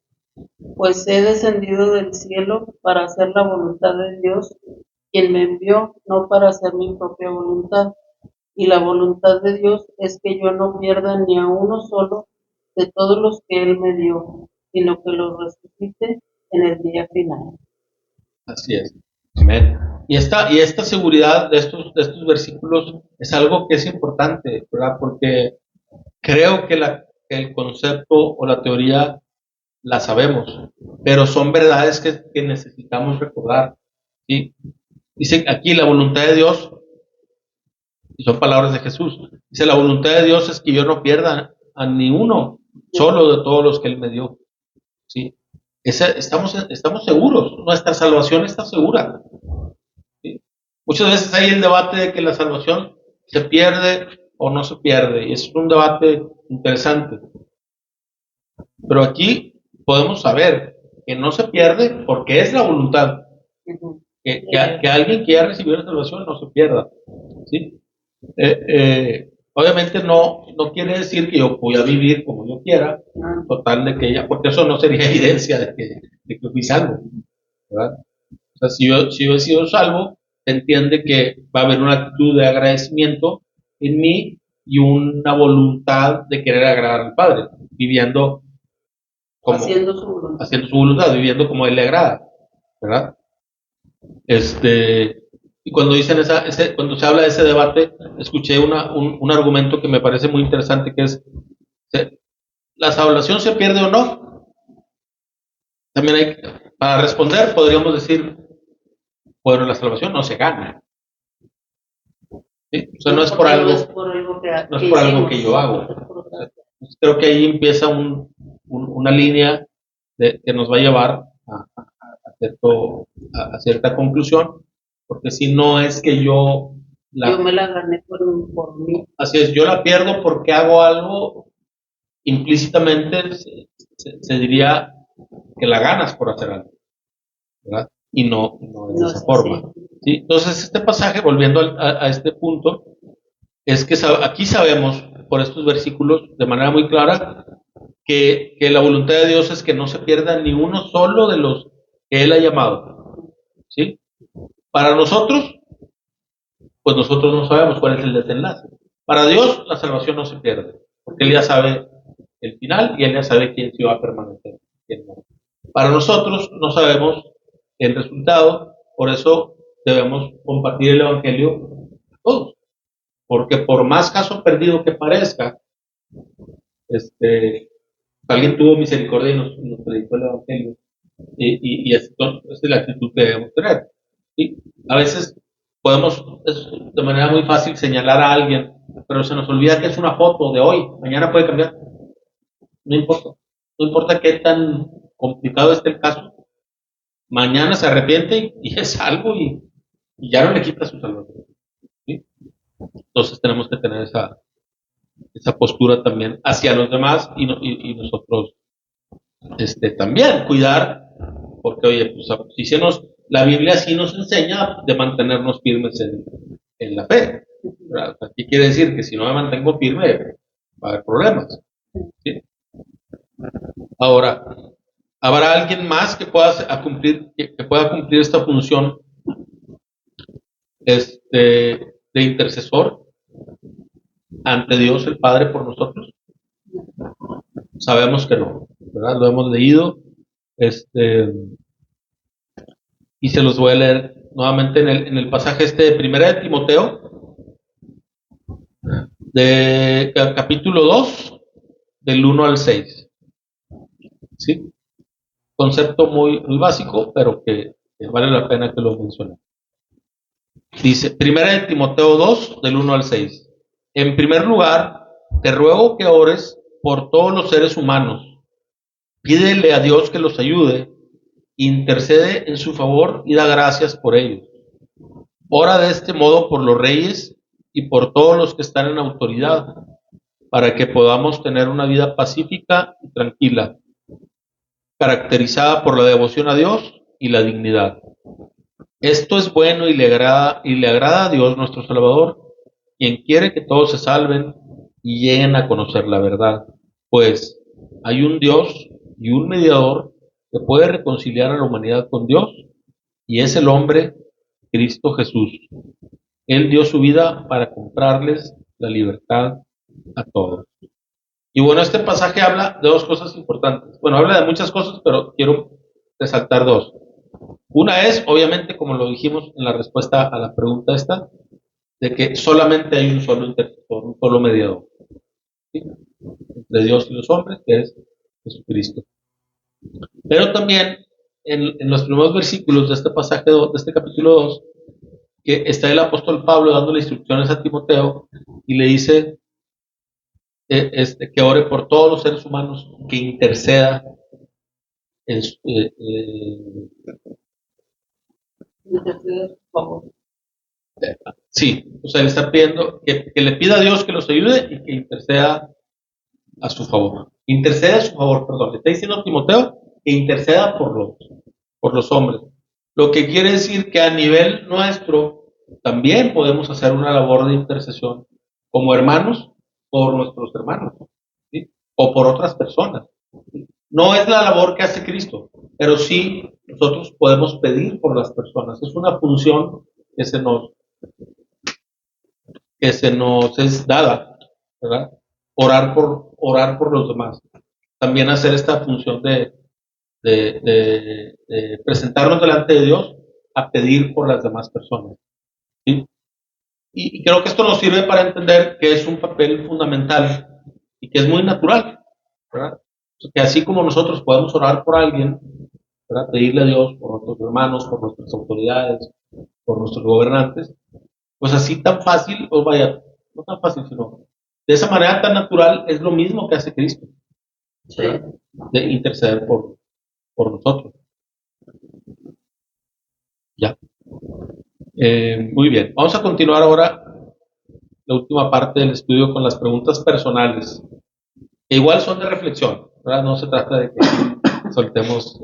pues he descendido del cielo para hacer la voluntad de Dios, quien me envió, no para hacer mi propia voluntad. Y la voluntad de Dios es que yo no pierda ni a uno solo de todos los que Él me dio, sino que los resucite en el día final. Así es. Amén. Y esta seguridad de estos versículos es algo que es importante, ¿verdad? Porque creo que el concepto o la teoría la sabemos, pero son verdades que necesitamos recordar. ¿Sí? Dice aquí la voluntad de Dios, y son palabras de Jesús, dice la voluntad de Dios es que yo no pierda a ni uno solo de todos los que Él me dio. ¿Sí? Estamos seguros, nuestra salvación está segura. ¿Sí? Muchas veces hay el debate de que la salvación se pierde o no se pierde, y es un debate interesante. Pero aquí podemos saber que no se pierde porque es la voluntad. Que alguien que ya recibió la salvación no se pierda. ¿Sí? Obviamente no quiere decir que yo voy a vivir como yo quiera, total de que ya, porque eso no sería evidencia de que fui salvo. ¿Verdad? O sea, si yo he sido salvo, se entiende que va a haber una actitud de agradecimiento en mí y una voluntad de querer agradar al Padre, viviendo como, haciendo su voluntad, viviendo como Él le agrada, ¿verdad? Y cuando dicen cuando se habla de ese debate, escuché un argumento que me parece muy interesante, que es, ¿la salvación se pierde o no? También para responder, podríamos decir, bueno, la salvación no se gana. ¿Sí? O sea, no es por algo que yo hago. Creo que ahí empieza una línea que nos va a llevar a cierta conclusión, porque si no es que yo me la gané por mí. Así es, yo la pierdo porque hago algo, implícitamente se diría que la ganas por hacer algo, ¿verdad? Y no de esa forma. ¿Sí? Entonces, este pasaje, volviendo a este punto, es que aquí sabemos, por estos versículos, de manera muy clara, que la voluntad de Dios es que no se pierda ni uno solo de los que Él ha llamado. ¿Sí? Para nosotros, pues nosotros no sabemos cuál es el desenlace. Para Dios, la salvación no se pierde, porque Él ya sabe el final y Él ya sabe quién sí va a permanecer, quién no. Para nosotros no sabemos el resultado, por eso debemos compartir el Evangelio a todos, porque por más caso perdido que parezca, alguien tuvo misericordia y nos predicó el Evangelio. Esa es la actitud que debemos tener. ¿Sí? A veces podemos de manera muy fácil señalar a alguien, pero se nos olvida que es una foto de hoy, mañana puede cambiar. No importa. No importa qué tan complicado esté el caso, mañana se arrepiente y es algo y ya no le quita su salvación. ¿Sí? Entonces tenemos que tener esa postura también hacia los demás y nosotros también cuidar, porque oye, pues si la Biblia sí nos enseña de mantenernos firmes en la fe. ¿Verdad? ¿Qué quiere decir? Que si no me mantengo firme, va a haber problemas. ¿Sí? Ahora, ¿habrá alguien más que pueda cumplir esta función de intercesor ante Dios el Padre por nosotros? Sabemos que no, ¿verdad? Lo hemos leído, y se los voy a leer nuevamente en el pasaje de Primera de Timoteo, de capítulo 2, del 1 al 6. ¿Sí? Concepto muy, muy básico, pero que vale la pena que lo mencione. Dice, Primera de Timoteo 2, del 1 al 6. En primer lugar, te ruego que ores por todos los seres humanos. Pídele a Dios que los ayude, intercede en su favor y da gracias por ellos. Ora de este modo por los reyes y por todos los que están en autoridad, para que podamos tener una vida pacífica y tranquila, caracterizada por la devoción a Dios y la dignidad. Esto es bueno y le agrada a Dios nuestro Salvador, quien quiere que todos se salven y lleguen a conocer la verdad. Pues hay un Dios y un mediador que puede reconciliar a la humanidad con Dios, y es el hombre Cristo Jesús. Él dio su vida para comprarles la libertad a todos. Y bueno, este pasaje habla de dos cosas importantes. Bueno, habla de muchas cosas, pero quiero resaltar dos. Una es, obviamente, como lo dijimos en la respuesta a la pregunta esta, de que solamente hay un solo intercesor, un solo mediador, ¿sí? Entre Dios y los hombres, que es Jesucristo. Pero también en los primeros versículos de este pasaje, de este capítulo 2, que está el apóstol Pablo dándole instrucciones a Timoteo y le dice que ore por todos los seres humanos, que interceda en, sí, o sea, le está pidiendo que le pida a Dios que los ayude y que interceda a su favor. Intercede a su favor, perdón. Le está diciendo a Timoteo que interceda por los hombres. Lo que quiere decir que a nivel nuestro también podemos hacer una labor de intercesión como hermanos por nuestros hermanos, ¿sí? O por otras personas. ¿Sí? No es la labor que hace Cristo, pero sí nosotros podemos pedir por las personas. Es una función que se nos es dada, ¿verdad? Orar por los demás. También hacer esta función de presentarnos delante de Dios a pedir por las demás personas. ¿Sí? Y creo que esto nos sirve para entender que es un papel fundamental y que es muy natural, ¿verdad? Que así como nosotros podemos orar por alguien, ¿verdad? Pedirle a Dios por nuestros hermanos, por nuestras autoridades, por nuestros gobernantes, pues así tan fácil, o vaya, no tan fácil, sino de esa manera tan natural es lo mismo que hace Cristo, ¿verdad? De interceder por nosotros. Ya. Muy bien. Vamos a continuar ahora la última parte del estudio con las preguntas personales, que igual son de reflexión, ¿verdad? No se trata de que soltemos,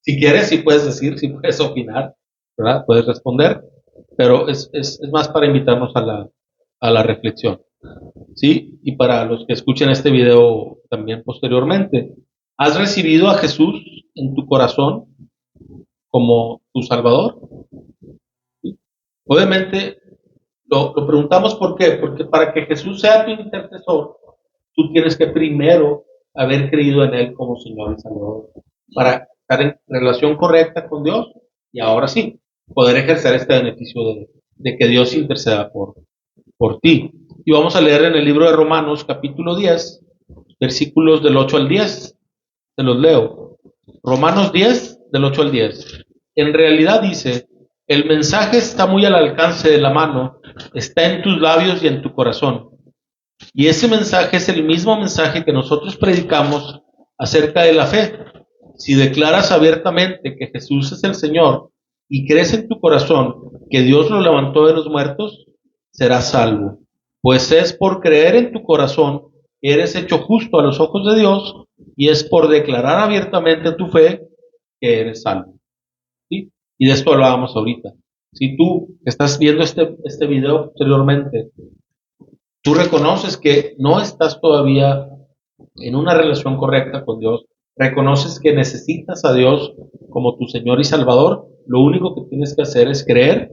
si quieres, sí puedes decir, sí puedes opinar, ¿verdad? Puedes responder, pero es más para invitarnos a la reflexión, ¿sí? Y para los que escuchen este video también posteriormente, ¿has recibido a Jesús en tu corazón como tu Salvador? ¿Sí? Obviamente, lo preguntamos ¿por qué? Porque para que Jesús sea tu intercesor, tú tienes que primero haber creído en Él como Señor y Salvador, para estar en relación correcta con Dios y ahora sí, poder ejercer este beneficio de que Dios interceda por ti. Y vamos a leer en el libro de Romanos, capítulo 10, versículos del 8 al 10. Se los leo. Romanos 10, del 8 al 10. En realidad dice, el mensaje está muy al alcance de la mano, está en tus labios y en tu corazón. Y ese mensaje es el mismo mensaje que nosotros predicamos acerca de la fe. Si declaras abiertamente que Jesús es el Señor y crees en tu corazón que Dios lo levantó de los muertos, serás salvo. Pues es por creer en tu corazón que eres hecho justo a los ojos de Dios y es por declarar abiertamente tu fe que eres salvo. ¿Sí? Y de esto hablábamos ahorita. Si tú estás viendo este video posteriormente, tú reconoces que no estás todavía en una relación correcta con Dios, reconoces que necesitas a Dios como tu Señor y Salvador, lo único que tienes que hacer es creer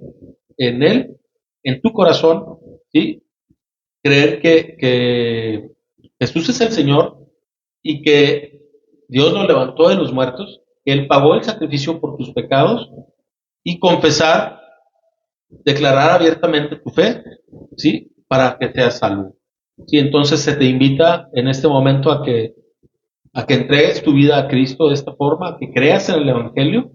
en Él, en tu corazón, ¿sí? Creer que Jesús es el Señor y que Dios lo levantó de los muertos, que Él pagó el sacrificio por tus pecados y confesar, declarar abiertamente tu fe, ¿sí? Para que seas salvo. Sí, entonces se te invita en este momento a que entregues tu vida a Cristo de esta forma, a que creas en el Evangelio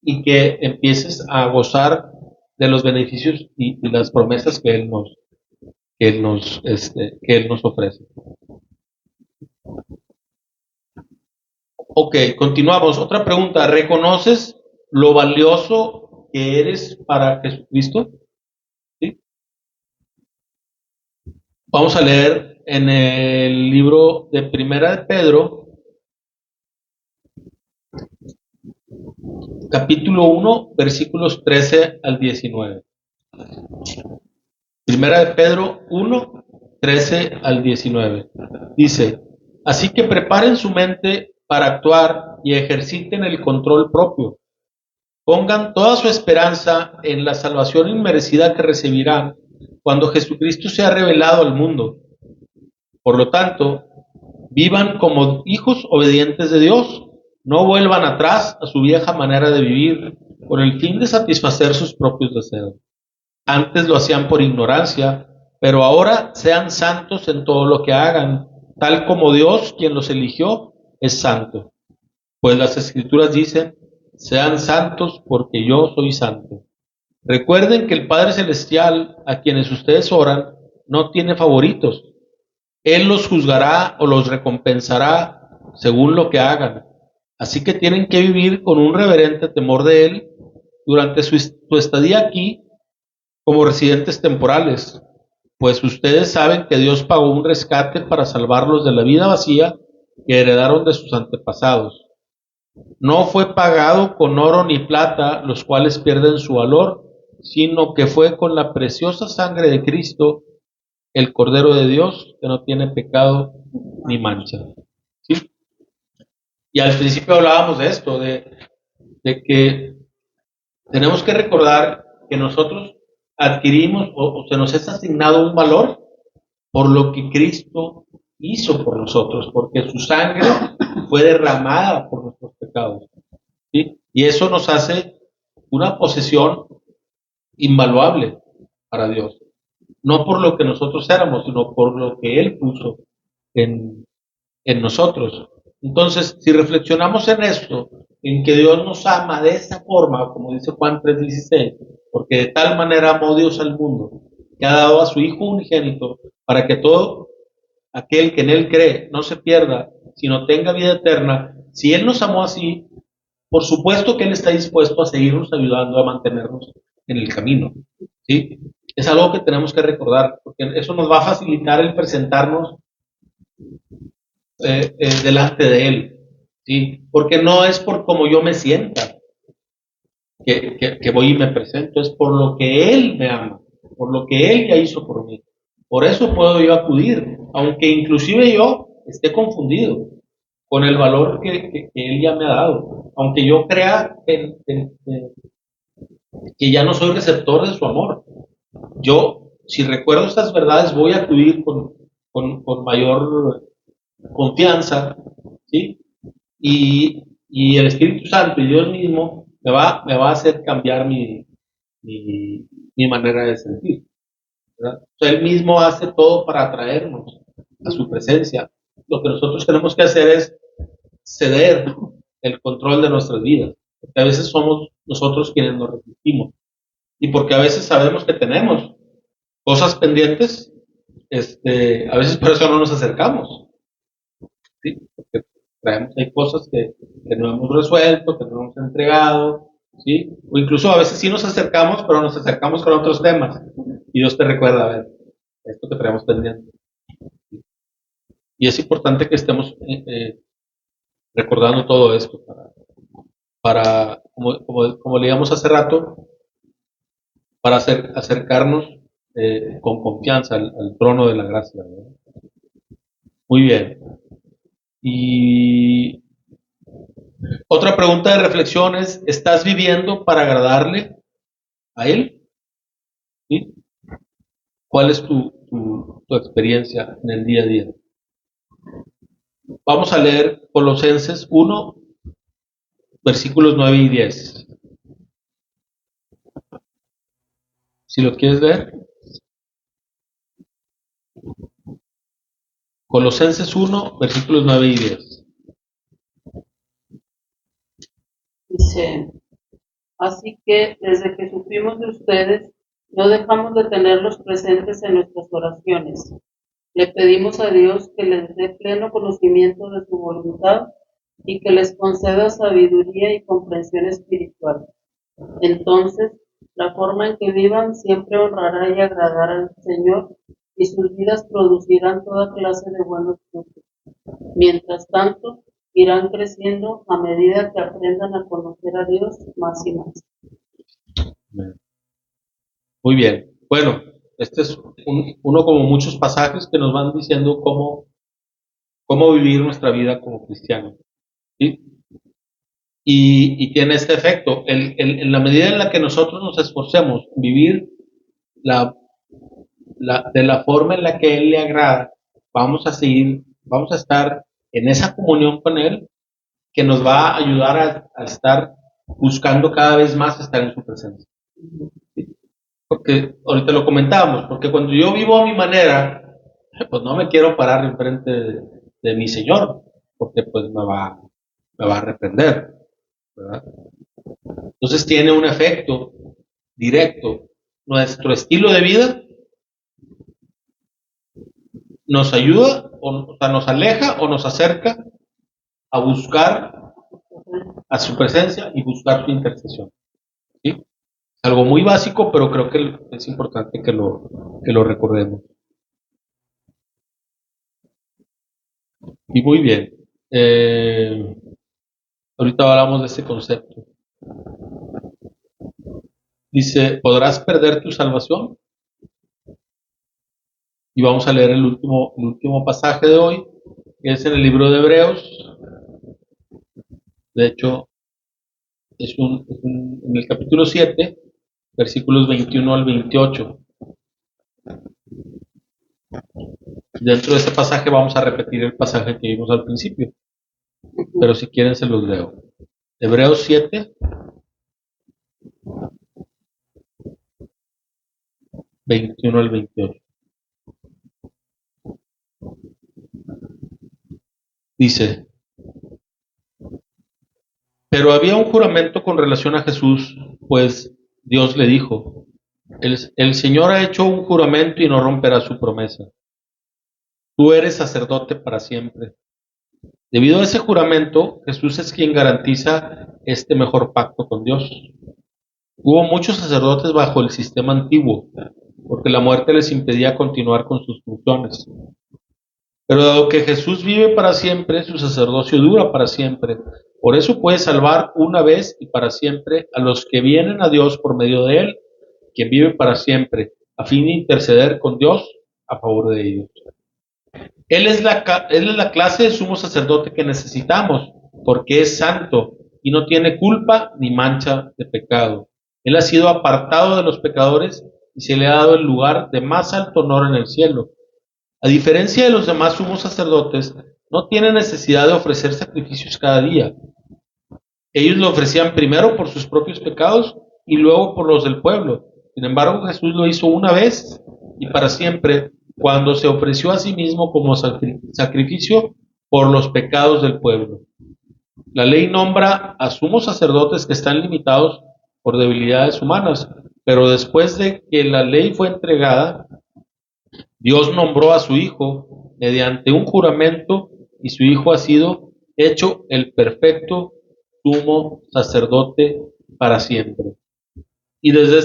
y que empieces a gozar de los beneficios y las promesas que Él nos ofrece. Ok, continuamos. Otra pregunta. ¿Reconoces lo valioso que eres para Jesucristo? ¿Sí? Vamos a leer en el libro de Primera de Pedro, capítulo 1, versículos 13 al 19. Primera de Pedro 1, 13 al 19. Dice, así que preparen su mente para actuar y ejerciten el control propio. Pongan toda su esperanza en la salvación inmerecida que recibirán cuando Jesucristo sea revelado al mundo. Por lo tanto, vivan como hijos obedientes de Dios. No vuelvan atrás a su vieja manera de vivir con el fin de satisfacer sus propios deseos. Antes lo hacían por ignorancia, pero ahora sean santos en todo lo que hagan, tal como Dios, quien los eligió, es santo. Pues las Escrituras dicen, sean santos porque yo soy santo. Recuerden que el Padre Celestial, a quienes ustedes oran, no tiene favoritos. Él los juzgará o los recompensará según lo que hagan. Así que tienen que vivir con un reverente temor de Él durante su estadía aquí como residentes temporales, pues ustedes saben que Dios pagó un rescate para salvarlos de la vida vacía que heredaron de sus antepasados. No fue pagado con oro ni plata, los cuales pierden su valor, sino que fue con la preciosa sangre de Cristo, el Cordero de Dios, que no tiene pecado ni mancha. ¿Sí? Y al principio hablábamos de esto, de que tenemos que recordar que nosotros adquirimos o se nos es asignado un valor por lo que Cristo hizo por nosotros, porque su sangre fue derramada por nuestros pecados. ¿Sí? Y eso nos hace una posesión invaluable para Dios. No por lo que nosotros éramos, sino por lo que Él puso en nosotros. Entonces, si reflexionamos en esto, en que Dios nos ama de esa forma, como dice Juan 3:16, porque de tal manera amó Dios al mundo, que ha dado a su Hijo unigénito, para que todo aquel que en Él cree no se pierda, sino tenga vida eterna. Si Él nos amó así, por supuesto que Él está dispuesto a seguirnos ayudando a mantenernos en el camino. ¿Sí? Es algo que tenemos que recordar, porque eso nos va a facilitar el presentarnos delante de Él, ¿sí? Porque no es por cómo yo me sienta que voy y me presento, es por lo que Él me ama, por lo que Él ya hizo por mí. Por eso puedo yo acudir, aunque inclusive yo esté confundido con el valor que Él ya me ha dado, aunque yo crea que ya no soy receptor de su amor. Yo, si recuerdo estas verdades, voy a acudir con mayor confianza, ¿sí? Y el Espíritu Santo y Dios mismo me va a hacer cambiar mi manera de sentir, ¿verdad? O sea, Él mismo hace todo para atraernos a su presencia. Lo que nosotros tenemos que hacer es ceder el control de nuestras vidas, porque a veces somos nosotros quienes nos resistimos y porque a veces sabemos que tenemos cosas pendientes, a veces por eso no nos acercamos, ¿sí? Porque traemos, hay cosas que no hemos resuelto, que no hemos entregado, ¿sí? O incluso a veces sí nos acercamos, pero nos acercamos con otros temas y Dios te recuerda, a ver, esto que traemos pendiente. Y es importante que estemos recordando todo esto como leíamos hace rato, para acercarnos con confianza al trono de la gracia, ¿verdad? Muy bien. Y otra pregunta de reflexión es, ¿estás viviendo para agradarle a Él? ¿Sí? ¿Cuál es tu experiencia en el día a día? Vamos a leer Colosenses 1, versículos 9 y 10. Si lo quieres leer. Colosenses 1, versículos 9 y 10. Dice, así que desde que supimos de ustedes, no dejamos de tenerlos presentes en nuestras oraciones. Le pedimos a Dios que les dé pleno conocimiento de su voluntad y que les conceda sabiduría y comprensión espiritual. Entonces, la forma en que vivan siempre honrará y agradará al Señor y sus vidas producirán toda clase de buenos frutos. Mientras tanto, irán creciendo a medida que aprendan a conocer a Dios más y más. Muy bien. Bueno, este es uno como muchos pasajes que nos van diciendo cómo vivir nuestra vida como cristianos, ¿sí? Y tiene este efecto. En la medida en la que nosotros nos esforcemos en vivir de la forma en la que Él le agrada, vamos a estar en esa comunión con Él que nos va a ayudar a estar buscando cada vez más estar en su presencia. ¿Sí? Porque ahorita lo comentábamos, porque cuando yo vivo a mi manera, pues no me quiero parar enfrente de mi Señor, porque pues me va a reprender, ¿verdad? Entonces tiene un efecto directo. Nuestro estilo de vida nos ayuda, o sea, nos aleja o nos acerca a buscar a su presencia y buscar su intercesión, ¿sí? Es algo muy básico, pero creo que es importante que lo recordemos. Y muy bien. Ahorita hablamos de este concepto. Dice, ¿podrás perder tu salvación? Y vamos a leer el último pasaje de hoy, que es en el libro de Hebreos. De hecho, en el capítulo 7, versículos 21 al 28. Dentro de este pasaje vamos a repetir el pasaje que vimos al principio, pero si quieren se los leo. Hebreos 7, 21 al 28. Dice, pero había un juramento con relación a Jesús, pues Dios le dijo, el Señor ha hecho un juramento y no romperá su promesa. Tú eres sacerdote para siempre. Debido a ese juramento, Jesús es quien garantiza este mejor pacto con Dios. Hubo muchos sacerdotes bajo el sistema antiguo, porque la muerte les impedía continuar con sus funciones. Pero dado que Jesús vive para siempre, su sacerdocio dura para siempre. Por eso puede salvar una vez y para siempre a los que vienen a Dios por medio de Él, quien vive para siempre, a fin de interceder con Dios a favor de ellos. Él es la clase de sumo sacerdote que necesitamos, porque es santo y no tiene culpa ni mancha de pecado. Él ha sido apartado de los pecadores y se le ha dado el lugar de más alto honor en el cielo. A diferencia de los demás sumos sacerdotes, no tiene necesidad de ofrecer sacrificios cada día. Ellos lo ofrecían primero por sus propios pecados y luego por los del pueblo. Sin embargo, Jesús lo hizo una vez y para siempre, cuando se ofreció a sí mismo como sacrificio por los pecados del pueblo. La ley nombra a sumos sacerdotes que están limitados por debilidades humanas, pero después de que la ley fue entregada, Dios nombró a su Hijo mediante un juramento y su Hijo ha sido hecho el perfecto sumo sacerdote para siempre. Y desde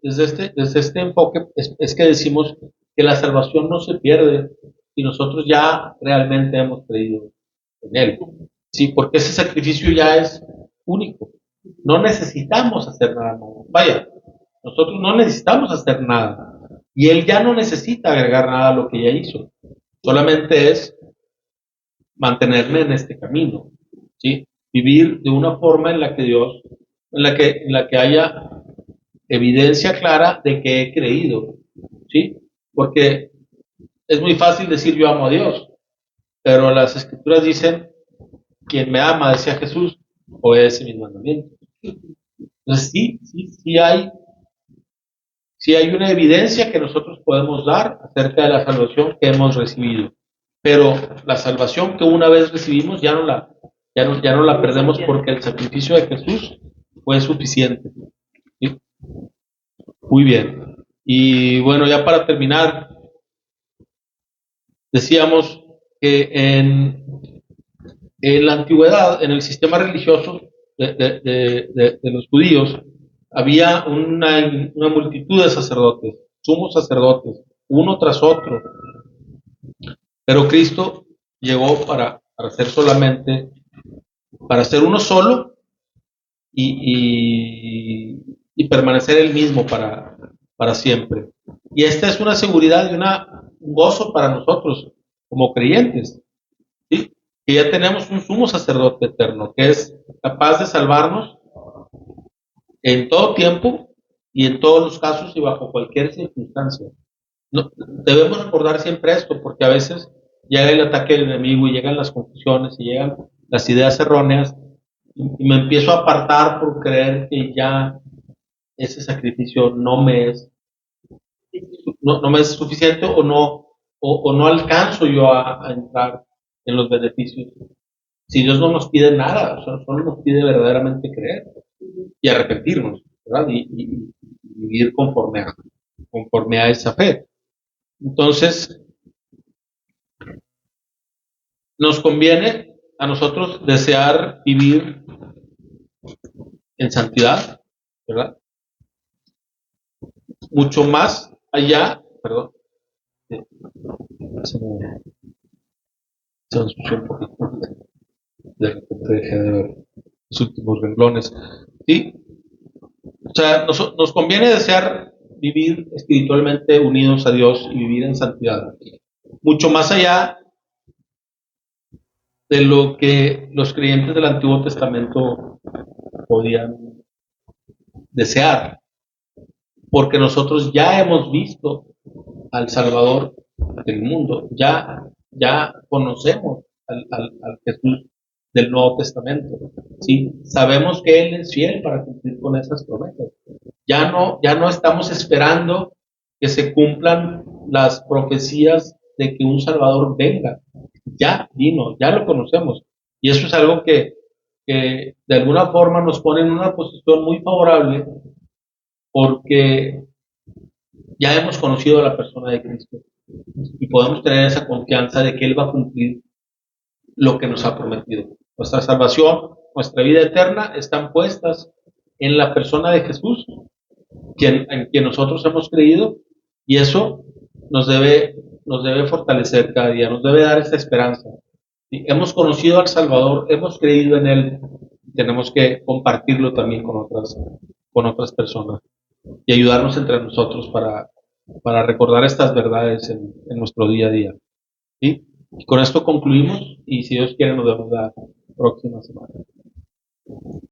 este enfoque es que decimos que la salvación no se pierde y nosotros ya realmente hemos creído en Él. Sí, porque ese sacrificio ya es único. No necesitamos hacer nada más. Vaya, nosotros no necesitamos hacer nada. Y Él ya no necesita agregar nada a lo que ya hizo. Solamente es mantenerme en este camino. ¿Sí? Vivir de una forma en la que Dios, en la que haya evidencia clara de que he creído. ¿Sí? Porque es muy fácil decir yo amo a Dios, pero las escrituras dicen, quien me ama, decía Jesús, obedece mis mandamientos. Entonces sí hay una evidencia que nosotros podemos dar acerca de la salvación que hemos recibido. Pero la salvación que una vez recibimos ya no la perdemos porque el sacrificio de Jesús fue suficiente. ¿Sí? Muy bien. Y bueno, ya para terminar, decíamos que en la antigüedad, en el sistema religioso de los judíos, había una multitud de sacerdotes, sumos sacerdotes, uno tras otro. Pero Cristo llegó para ser solamente, para ser uno solo y permanecer el mismo para siempre. Y esta es una seguridad y un gozo para nosotros como creyentes. ¿Sí? Que ya tenemos un sumo sacerdote eterno que es capaz de salvarnos en todo tiempo y en todos los casos y bajo cualquier circunstancia. No, debemos recordar siempre esto porque a veces llega el ataque del enemigo y llegan las confusiones y llegan las ideas erróneas y me empiezo a apartar por creer que ya ese sacrificio no me es suficiente o no alcanzo yo a entrar en los beneficios. Si Dios no nos pide nada, solo nos pide verdaderamente creer y arrepentirnos, ¿verdad? Y vivir conforme a esa fe. Entonces, nos conviene a nosotros desear vivir en santidad, ¿verdad? Mucho más allá, perdón, se me, se me ensució un poquito, de repente dejé de ver los últimos renglones, ¿sí? O sea, nos conviene desear vivir espiritualmente unidos a Dios y vivir en santidad. Mucho más allá de lo que los creyentes del Antiguo Testamento podían desear, porque nosotros ya hemos visto al Salvador del mundo, ya conocemos al Jesús del Nuevo Testamento, ¿sí? Sabemos que Él es fiel para cumplir con esas promesas. Ya no estamos esperando que se cumplan las profecías de que un Salvador venga. Ya vino, ya lo conocemos. Y eso es algo que de alguna forma nos pone en una posición muy favorable porque ya hemos conocido a la persona de Cristo y podemos tener esa confianza de que Él va a cumplir lo que nos ha prometido. Nuestra salvación, nuestra vida eterna están puestas en la persona de Jesús, en quien nosotros hemos creído, y eso nos debe fortalecer cada día, nos debe dar esta esperanza. ¿Sí? Hemos conocido al Salvador, hemos creído en Él, tenemos que compartirlo también con otras personas y ayudarnos entre nosotros para recordar estas verdades en nuestro día a día. ¿Sí? Y con esto concluimos y si Dios quiere nos vemos la próxima semana.